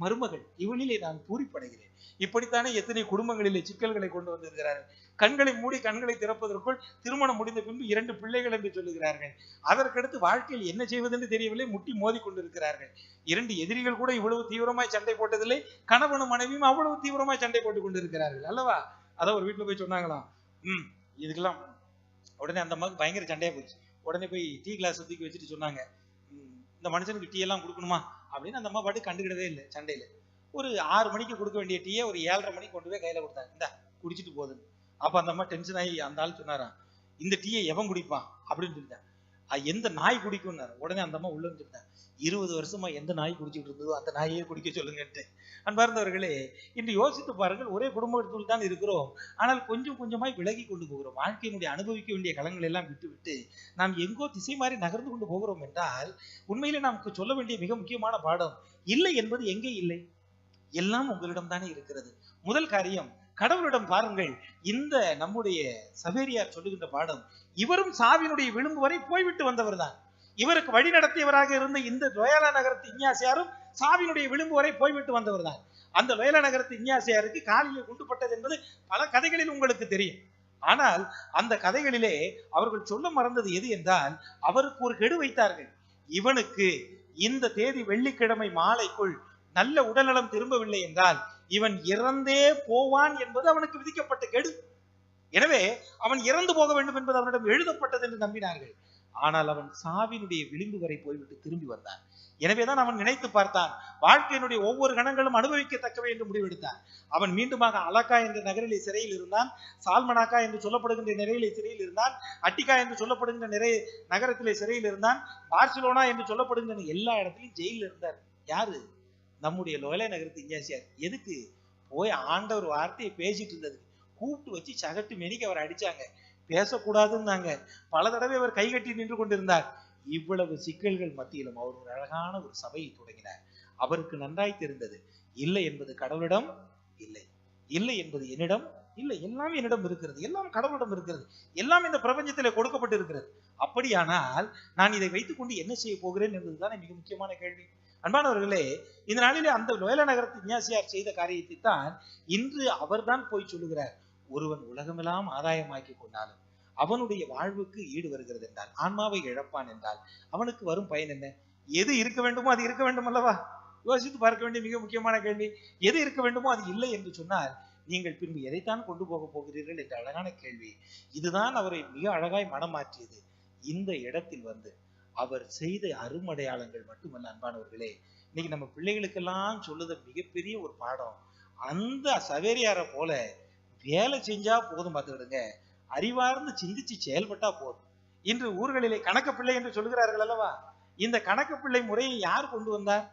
மருமகள், இவனிலே நான் பூரிப்படைகிறேன். இப்படித்தானே எத்தனை குடும்பங்களிலே சிக்கல்களை கொண்டு வந்திருக்கிறார்கள். கண்களை மூடி கண்களை திறப்பதற்குள் திருமணம் முடிந்த பின்பு 2 பிள்ளைகள் என்று சொல்லுகிறார்கள். அதற்கடுத்து வாழ்க்கையில் என்ன செய்வதென்று தெரியவில்லை, முட்டி மோதி கொண்டிருக்கிறார்கள். 2 எதிரிகள் கூட இவ்வளவு தீவிரமாய் சண்டை போட்டதில்லை, கணவனும் மனைவியும் அவ்வளவு தீவிரமாய் சண்டை போட்டுக் கொண்டிருக்கிறார்கள் அல்லவா? அதான் ஒரு வீட்டுல போய் சொன்னாங்களாம், இதுக்கெல்லாம் உடனே அந்த அம்மாவுக்கு பயங்கர சண்டையா போச்சு. உடனே போய் டீ கிளாஸ் தூக்கி வச்சுட்டு சொன்னாங்க, இந்த மனுஷனுக்கு டீ எல்லாம் கொடுக்கணுமா அப்படின்னு. அந்த அம்மா பாட்டு கண்டுக்கிடவே இல்லை சண்டையில. ஒரு 6 மணிக்கு கொடுக்க வேண்டிய டீயை ஒரு 7:30 மணிக்கு கொண்டு போய் கையில கொடுத்தாங்க, இந்த குடிச்சிட்டு போகுதுன்னு. அப்ப அந்த அம்மா டென்ஷன் ஆகி அந்த ஆள் சொன்னாராம், இந்த டீயை எவன் குடிப்பான் அப்படின்னு சொல்லிட்டான். எந்த நாய் குடிக்கும்னாரு. உடனே அந்த அம்மா உள்ள சொல்லிட்டாங்க, 20 வருஷமா எந்த நாய் குடிச்சிட்டு இருந்ததோ அந்த நாயே குடிக்க சொல்லுங்கன்ட்டு. அன்பார்ந்தவர்களே, இன்று யோசித்து பாருங்கள், ஒரே குடும்பத்தில் தான் இருக்கிறோம், ஆனால் கொஞ்சம் கொஞ்சமாய் விலகி கொண்டு போகிறோம். வாழ்க்கையினுடைய அனுபவிக்க வேண்டிய களங்கள் எல்லாம் விட்டு நாம் எங்கோ திசை மாறி நகர்ந்து கொண்டு போகிறோம் என்றால் உண்மையிலே நமக்கு சொல்ல வேண்டிய மிக முக்கியமான பாடம், இல்லை என்பது எங்கே இல்லை, எல்லாம் உங்களிடம் தானே இருக்கிறது. முதல் காரியம், கடவுளிடம் பாருங்கள். இந்த நம்முடைய சவேரியார் சொல்லுகின்ற பாடம், இவரும் சாவினுடைய விளிம்பு வரை போய்விட்டு வந்தவர் தான். இவருக்கு வழி நடத்தியவராக இருந்த இந்த லோயாலா நகரத்து இஞ்ஞாசியாரும் சாவினுடைய விளிம்பு வரை போய்விட்டு வந்தவர் தான். அந்த லோயாலா நகரத்து இஞ்ஞாசியாருக்கு காலிலே குண்டுபட்டது என்பது பல கதைகளில் உங்களுக்கு தெரியும். ஆனால் அந்த கதைகளிலே அவர்கள் சொல்ல மறந்தது எது என்றால், அவருக்கு ஒரு கெடு வைத்தார்கள். இவனுக்கு இந்த தேதி வெள்ளிக்கிழமை மாலைக்குள் நல்ல உடல்நலம் திரும்பவில்லை என்றால் இவன் இறந்தே போவான் என்பது அவனுக்கு விதிக்கப்பட்ட கெடு. எனவே அவன் இறந்து போக வேண்டும் என்பது அவனிடம் எழுதப்பட்டது என்று நம்பினார்கள். ஆனால் அவன் சாவினுடைய விளிம்பு வரை போய்விட்டு திரும்பி வந்தான். எனவேதான் அவன் நினைத்து பார்த்தான், வாழ்க்கையினுடைய ஒவ்வொரு கணங்களும் அனுபவிக்கத்தக்கவை என்று முடிவெடுத்தான். அவன் மீண்டுமாக அலக்கா என்ற நகரிலே சிறையில் இருந்தான், சால்மனாக்கா என்று சொல்லப்படுகின்ற நிறையிலே சிறையில் இருந்தான், அட்டிகா என்று சொல்லப்படுகின்ற நகரத்திலே சிறையில் இருந்தான், பார்சிலோனா என்று சொல்லப்படுகின்ற எல்லா இடத்திலும் ஜெயிலில் இருந்தார். யாரு? நம்முடைய லோயாலா நகரத்து இஞ்ஞாசியார். எதுக்கு? போய் ஆண்டவர் வார்த்தையை பேசிட்டு இருந்தது. கூப்பிட்டு வச்சு சகட்டு மெனிக்கு அவர் அடிச்சாங்க. பேசக்கூடாதுன்னாங்க. பல தடவை அவர் கைகட்டி நின்று கொண்டிருந்தார். இவ்வளவு சிக்கல்கள் மத்தியிலும் அவர் ஒரு அழகான ஒரு சபையை தொடங்கினார். அவருக்கு நன்றாய் தெரிந்தது, இல்லை என்பது கடவுளிடம் இல்லை, இல்லை என்பது என்னிடம் இல்லை, எல்லாம் என்னிடம் இருக்கிறது, எல்லாம் கடவுளிடம் இருக்கிறது, எல்லாம் இந்த பிரபஞ்சத்திலே கொடுக்கப்பட்டு இருக்கிறது. அப்படியானால் நான் இதை வைத்துக் கொண்டு என்ன செய்ய போகிறேன் என்பதுதான் மிக முக்கியமான கேள்வி. அன்பானவர்களே, இந்த நாளிலே அந்த லோயாலா நகரத்து இஞ்ஞாசியார் செய்த காரியத்தை தான் இன்று அவர்தான் போய் சொல்லுகிறார். ஒருவன் உலகமெல்லாம் ஆதாயமாக்கி கொண்டாலும் அவனுடைய வாழ்வுக்கு ஈடு வருகிறது என்றால், ஆன்மாவை இழப்பான் என்றால் அவனுக்கு வரும் பயன் என்ன? எது இருக்க வேண்டுமோ அது இருக்க வேண்டும் அல்லவா? யோசித்து பார்க்க வேண்டிய மிக முக்கியமான கேள்வி. எது இருக்க வேண்டுமோ அது இல்லை என்று சொன்னால் நீங்கள் பின்பு எதைத்தான் கொண்டு போக போகிறீர்கள் என்ற அழகான கேள்வி. இதுதான் அவரை மிக அழகாய் மனம் மாற்றியது. இந்த இடத்தில் வந்து அவர் செய்த அருமடையாளங்கள் மட்டுமல்ல அன்பானவர்களே, இன்னைக்கு நம்ம பிள்ளைகளுக்கெல்லாம் சொல்லுத மிகப்பெரிய ஒரு பாடம், அந்த சவேரியாரை போல வேலை செஞ்சா போதும், பார்த்துக்கிடுங்க. அறிவார்ந்து சிந்திச்சு செயல்பட்டா போதும். இன்று ஊர்களிலே கணக்கு பிள்ளை என்று சொல்கிறார்கள் அல்லவா? இந்த கணக்கு பிள்ளை முறையை யார் கொண்டு வந்தார்?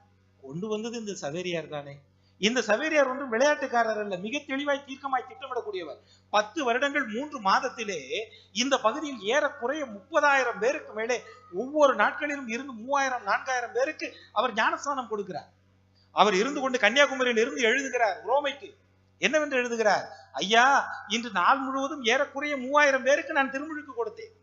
கொண்டு வந்தது இந்த சவேரியார் தானே. இந்த சவேரியார் ஒன்றும் விளையாட்டுக்காரர் அல்ல, மிக தெளிவாய் தீர்க்கமாய் திட்டமிடக்கூடியவர். 10 வருடங்கள் 3 மாதத்திலே இந்த பகுதியில் ஏறக்குறைய 30,000 பேருக்கு மேலே ஒவ்வொரு நாட்களிலும் இருந்து 3000 4000 பேருக்கு அவர் ஞானஸ்தானம் கொடுக்கிறார். அவர் இருந்து கொண்டு கன்னியாகுமரியில் இருந்து எழுதுகிறார் ரோமைக்கு. என்னவென்று எழுதுகிறார்? ஐயா, இன்று நாள் முழுவதும் ஏறக்குறைய 3000 பேருக்கு நான் திருமுழுக்கு கொடுத்தேன்.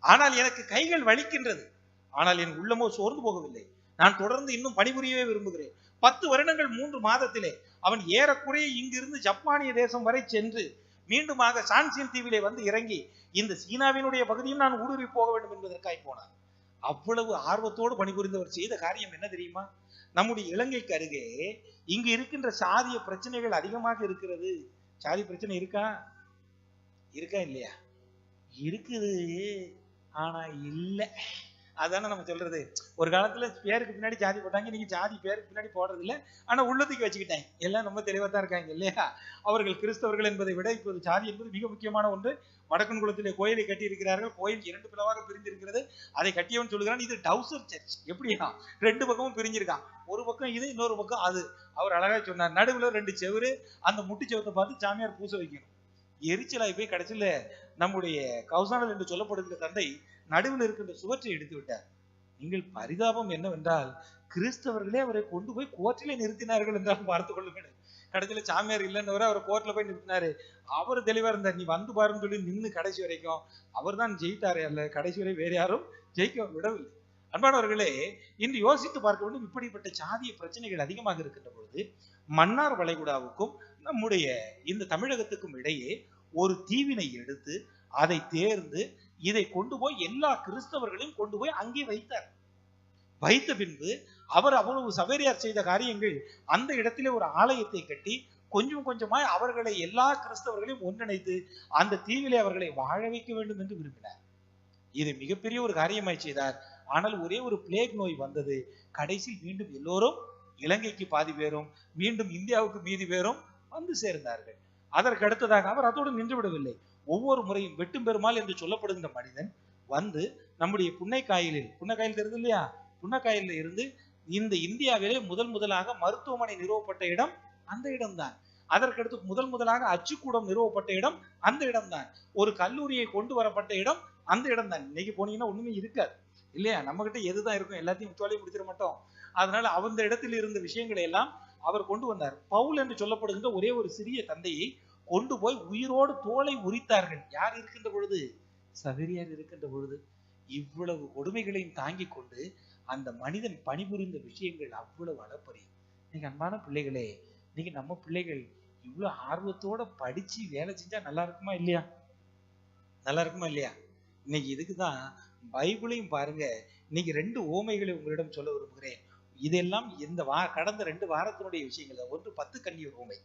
ஆனால் எனக்கு கைகள் வலிக்கின்றது. ஆனால் என் உள்ளமோ சோர்ந்து போகவில்லை. நான் தொடர்ந்து இன்னும் பணிபுரியவே விரும்புகிறேன். 10 வருடங்கள் 3 மாதத்திலே அவன் ஏறக்குறைய இங்கிருந்து ஜப்பானிய தேசம் வரை சென்று மீண்டுமாக சான்சின் தீவிலே வந்து இறங்கி இந்த சீனாவினுடைய பகுதியும் நான் ஊடுருவி போக வேண்டும் என்பதற்காய் போனார். அவ்வளவு ஆர்வத்தோடு பணிபுரிந்தவர் செய்த காரியம் என்ன தெரியுமா? நம்முடைய இலங்கைக்கு அருகே இங்கு இருக்கின்ற சாதிய பிரச்சனைகள் அதிகமாக இருக்கிறது. சாதி பிரச்சனை இருக்கா? இருக்கா இல்லையா? இருக்குது, ஆனா இல்ல. அதானே நம்ம சொல்றது. ஒரு காலத்துல பேருக்கு பின்னாடி ஜாதி போட்டாங்க, நீங்க ஜாதி பேருக்கு பின்னாடி போடுறது இல்லை, ஆனா உள்ளத்துக்கு வச்சுக்கிட்டாங்க. எல்லாம் ரொம்ப தெளிவா தான் இருக்காங்க இல்லையா? அவர்கள் கிறிஸ்தவர்கள் என்பதை விட இப்போது ஜாதி என்பது மிக முக்கியமான ஒன்று. வடக்கன்குளத்திலே கோயிலை கட்டி இருக்கிறார்கள். கோயில் 2 பிளவாக பிரிஞ்சிருக்கிறது. அதை கட்டியவன் சொல்லுகிறான், இது டவுசர் சர்ச். எப்படியா 2 பக்கமும் பிரிஞ்சிருக்கான். ஒரு பக்கம் இது, இன்னொரு பக்கம் அது. அவர் அழகா சொன்னார், நடுவுல 2 செவுரு, அந்த முட்டி செவத்தை பார்த்து சாமியார் பூசை வைக்கணும். எரிச்சலாய் போய் கடைசியில நம்முடைய கௌசானல் என்று சொல்லப்படுகிற தந்தை நடுவில் இருக்கின்ற சுவற்றை எடுத்து விட்டார். நீங்கள் பரிதாபம் என்னவென்றால் கிறிஸ்தவர்களே அவரை கொண்டு போய் கோர்ட்டிலே நிறுத்தினார்கள் என்றால் பார்த்துக் கொள்ளுங்கள். கடைசியில சாமியார் இல்லைன்னு அவரை கோர்ட்ல போய் நிறுத்தினாரு. அவர் தெளிவா இருந்தார், நீ வந்து பாருன்னு சொல்லி நின்று கடைசி வரைக்கும் அவர் தான் ஜெயித்தாரே அல்ல, கடைசி வரை வேற யாரும் ஜெயிக்க விடவில்லை. அன்பானவர்களே, இன்று யோசித்து பார்க்க வேண்டும். இப்படிப்பட்ட சாதிய பிரச்சனைகள் அதிகமாக இருக்கின்ற பொழுது மன்னார் வளைகுடாவுக்கும் நம்முடைய இந்த தமிழகத்துக்கும் இடையே ஒரு தீவினை எடுத்து அதை தேர்ந்து இதை கொண்டு போய் எல்லா கிறிஸ்தவர்களையும் கொண்டு போய் அங்கே வைத்தார். வைத்த பின்பு அவர் அவ்வளவு சவேரியார் செய்த காரியங்கள், அந்த இடத்திலே ஒரு ஆலயத்தை கட்டி கொஞ்சம் கொஞ்சமாய் அவர்களை எல்லா கிறிஸ்தவர்களையும் ஒன்றிணைத்து அந்த தீவிலே அவர்களை வாழ வைக்க வேண்டும் என்று விரும்பினார். இது மிகப்பெரிய ஒரு காரியமாய் செய்தார். ஆனால் ஒரே ஒரு பிளேக் நோய் வந்தது. கடைசியில் மீண்டும் எல்லோரும் இலங்கைக்கு பாதி பேரும் மீண்டும் இந்தியாவுக்கு மீதி பேரும் வந்து சேர்ந்தார்கள். அதற்கு அடுத்ததாக அவர் அதோடு நின்று விடவில்லை. ஒவ்வொரு முறையும் வெட்டும் பெருமாள் என்று சொல்லப்படுகின்ற மனிதன் வந்து நம்முடைய புன்னைக்காயில் தெரியுது இல்லையா? புன்னக்காயில இருந்து இந்த இந்தியாவிலே முதலாக மருத்துவமனை நிறுவப்பட்ட இடம் அந்த இடம்தான். அதற்கடுத்து முதலாக அச்சுக்கூடம் நிறுவப்பட்ட இடம் அந்த இடம்தான். ஒரு கல்லூரியை கொண்டு வரப்பட்ட இடம் அந்த இடம்தான். இன்னைக்கு போனீங்கன்னா ஒண்ணுமே இருக்காது இல்லையா? நம்ம கிட்ட எதுதான் இருக்கும், எல்லாத்தையும் முற்றுவாலையும் முடிச்சிட மாட்டோம். அதனால அந்த இடத்தில் இருந்த விஷயங்களை எல்லாம் அவர் கொண்டு வந்தார். பவுல் என்று சொல்லப்படுகின்ற ஒரே ஒரு சிறிய தந்தையை கொண்டு போய் உயிரோடு தோலை உரித்தார்கள். யார் இருக்கின்ற பொழுது? சவேரியார் இருக்கின்ற பொழுது. இவ்வளவு கொடுமைகளையும் தாங்கி கொண்டு அந்த மனிதன் பணிபுரிந்த விஷயங்கள் அவ்வளவு அளப்பரிய. நீங்க அன்பான பிள்ளைகளே, நீங்க நம்ம பிள்ளைகள் இவ்வளவு ஆர்வத்தோட படிச்சு வேலை செஞ்சா நல்லா இருக்குமா இல்லையா? நல்லா இருக்குமா இல்லையா? இன்னைக்கு இதுக்குதான் பைபிளையும் பாருங்க. இன்னைக்கு 2 ஓமைகளை உங்களிடம் சொல்ல விரும்புகிறேன். இதெல்லாம் இந்த கடந்த 2 வாரத்தினுடைய விஷயங்கள். ஒன்று 10 கன்னியர் ஓமை,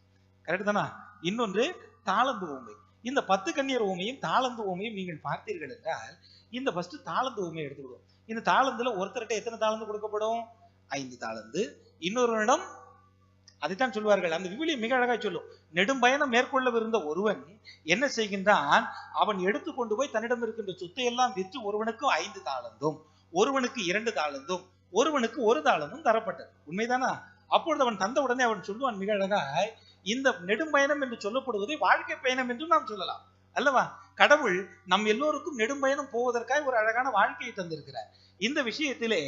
கரெக்ட் தானா? இன்னொன்று தாளந்து ஓமை. இந்த 10 கன்னியர் ஓமையும் தாளந்து ஓமையும் நீங்கள் பார்த்தீர்கள் என்றால், இந்த ஃபர்ஸ்ட் தாளந்து ஓமையை எடுத்துக்கிடுவோம். இந்த தாளந்துல ஒருத்தர்கிட்ட எத்தனை தாளந்து கொடுக்கப்படும்? 5 தாளந்து. இன்னொருவனிடம் அதைத்தான் சொல்வார்கள். அந்த விவிலியம் மிக அழகாய் சொல்லும். நெடும் பயணம் மேற்கொள்ளவிருந்த ஒருவன் என்ன செய்கின்றான்? அவன் எடுத்துக்கொண்டு போய் தன்னிடம் இருக்கின்ற சொத்தை எல்லாம் விற்று ஒருவனுக்கு 5 தாளந்தும், ஒருவனுக்கு 2 தாளந்தும், ஒருவனுக்கு 1 தாளந்தும் தரப்பட்டது. உண்மைதானா? அப்பொழுது அவன் தந்த உடனே அவன் சொல்லுவான் மிக அழகாய், இந்த நெடும் பயணம் என்று சொல்லப்படுவதை வாழ்க்கை பயணம் என்று நாம் சொல்லலாம் அல்லவா? கடவுள் நம் எல்லோருக்கும் நெடும் பயணம் போவதற்காக ஒரு அழகான வாழ்க்கையை தந்திருக்கிறார். இந்த விஷயத்திலே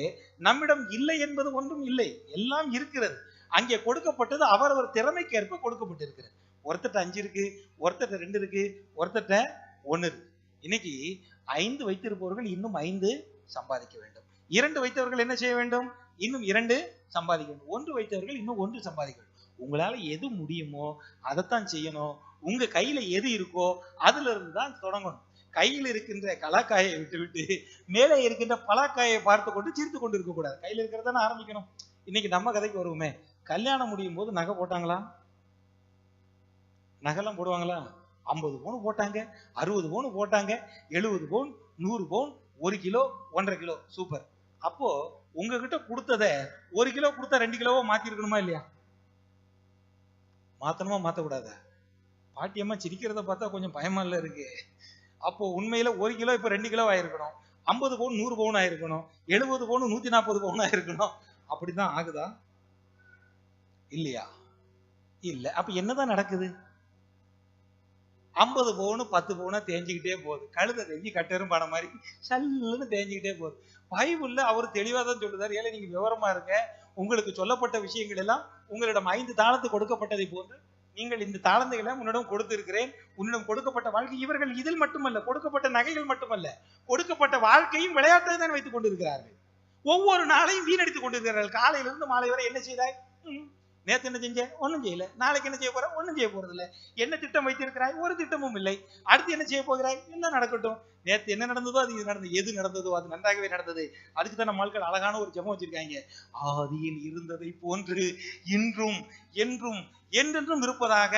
நம்மிடம் இல்லை என்பது ஒன்றும் இல்லை, எல்லாம் இருக்கிறது. அங்கே கொடுக்கப்பட்டது அவரவர் திறமைக்கு ஏற்ப கொடுக்கப்பட்டிருக்கிறது. ஒருத்தட்ட 5 இருக்கு, ஒருத்தட்ட 2 இருக்கு, ஒருத்தட்ட 1 இருக்கு. இன்னைக்கு 5 வைத்திருப்பவர்கள் இன்னும் 5 சம்பாதிக்க வேண்டும். 2 வைத்தவர்கள் என்ன செய்ய வேண்டும்? இன்னும் 2 சம்பாதிக்க வேண்டும். 1 வைத்தவர்கள் இன்னும் 1 சம்பாதிக்க வேண்டும். உங்களால எது முடியுமோ அதைத்தான் செய்யணும். உங்க கையில எது இருக்கோ அதுல இருந்து தான் தொடங்கணும். கையில் இருக்கின்ற கலாக்காயை விட்டு மேலே இருக்கின்ற பலாக்காயை பார்த்து கொண்டு சிரித்து கொண்டு இருக்க கூடாது. கையில இருக்கிறதான ஆரம்பிக்கணும். இன்னைக்கு நம்ம கதைக்கு வருவோமே. கல்யாணம் முடியும் போது நகை போட்டாங்களா? நகைலாம் போடுவாங்களா? 50 பவுன் போட்டாங்க, 60 பவுன் போட்டாங்க, 70 பவுன், 100 பவுன், 1 கிலோ, 1.5 கிலோ. சூப்பர். அப்போ உங்ககிட்ட கொடுத்தத 1 கிலோ கொடுத்தா 2 கிலோவோ மாத்தி இருக்கணுமா இல்லையா? மாத்தணுமா மாத்தக்கூடாதா? பாட்டியம்மா சிரிக்கிறத பார்த்தா கொஞ்சம் பயமா இல்ல இருக்கு. அப்போ உண்மையில 1 கிலோ இப்ப 2 கிலோ ஆயிருக்கணும், 50 பவுன் 100 பவுன் ஆயிருக்கணும், 70 பவுன் 140 பவுன் ஆயிருக்கணும். அப்படிதான் ஆகுதா இல்லையா? இல்ல. அப்ப என்னதான் நடக்குது? 50 பவுன் 10 பவுனா தேஞ்சுக்கிட்டே போகுது. கழுதை தேஞ்சி கட்டெரும் பணம் மாதிரி சல்லுன்னு தேஞ்சுக்கிட்டே போகுது. பைபிள்ல அவர் தெளிவா தான் சொல்லுதாரு, ஏழை நீங்க விவரமா இருங்க, உங்களுக்கு சொல்லப்பட்ட விஷயங்கள் எல்லாம் உங்களிடம் 5 தாளந்து கொடுக்கப்பட்டதை போன்று நீங்கள் இந்த தாளந்துகளை உன்னிடம் கொடுத்திருக்கிறேன். உன்னிடம் கொடுக்கப்பட்ட வாழ்க்கை இவர்கள் இதில் மட்டுமல்ல, கொடுக்கப்பட்ட நகைகள் மட்டுமல்ல, கொடுக்கப்பட்ட வாழ்க்கையும் விளையாட்டை தான் வைத்துக் கொண்டிருக்கிறார்கள். ஒவ்வொரு நாளையும் வீணடித்துக் கொண்டிருக்கிறார்கள். காலையிலிருந்து மாலை வரை என்ன செய்தாய்? நேத்து என்ன செஞ்ச? ஒன்னும் செய்யல. நாளைக்கு என்ன செய்ய போற? ஒன்னும் செய்ய போறது இல்ல. என்ன திட்டம் வைத்திருக்கிறாய்? ஒரு திட்டமும் இல்லை. அடுத்து என்ன செய்ய போகிறாய்? என்ன நடக்கட்டும். நேத்து என்ன நடந்ததோ அது நடந்தது, எது நடந்ததோ அது நன்றாகவே நடந்தது. அதுக்கு தான் நம்ம ஆட்கள் அழகான ஒரு ஜெபம் வச்சிருக்காங்க. ஆதியில் இருந்ததை போன்று இன்றும் என்றும் என்றென்றும் இருப்பதாக.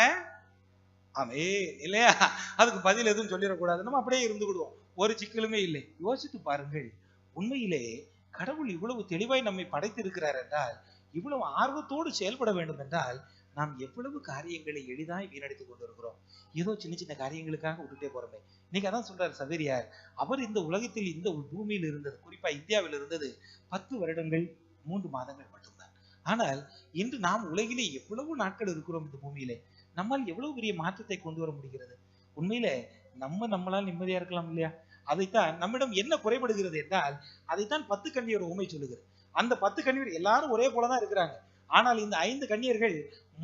ஆமென். இல்லையா? அதுக்கு பதில் எதுவும் சொல்லிடக்கூடாது, நம்ம அப்படியே இருந்துக்கிடுவோம், ஒரு சிக்கலுமே இல்லை. யோசித்து பாருங்கள், உண்மையிலே கடவுள் இவ்வளவு தெளிவாய் நம்மை படைத்திருக்கிறார் என்றால், இவ்வளவு ஆர்வத்தோடு செயல்பட வேண்டும் என்றால், நாம் எவ்வளவு காரியங்களை எளிதாய் வீணடித்துக் கொண்டிருக்கிறோம். ஏதோ சின்ன சின்ன காரியங்களுக்காக விட்டுட்டே போறோமே. இன்னைக்கு அதான் சொல்றாரு சவேரியார், அவர் இந்த உலகத்தில் இந்த பூமியில் இருந்தது, குறிப்பா இந்தியாவில் இருந்தது 10 வருடங்கள் 3 மாதங்கள் மட்டும்தான். ஆனால் இன்று நாம் உலகிலே எவ்வளவு நாட்கள் இருக்கிறோம் இந்த பூமியிலே, நம்மால் எவ்வளவு பெரிய மாற்றத்தை கொண்டு வர முடிகிறது. உண்மையிலே நம்மளால் நிம்மதியா இருக்கலாம் இல்லையா? அதைத்தான் நம்மிடம் என்ன குறைபடுகிறது என்றால், அதைத்தான் 10 கன்னியர் உண்மை சொல்லுகிறது. அந்த 10 கன்னியர் எல்லாரும் ஒரே போலதான் இருக்கிறாங்க. ஆனால் இந்த 5 கன்னியர்கள்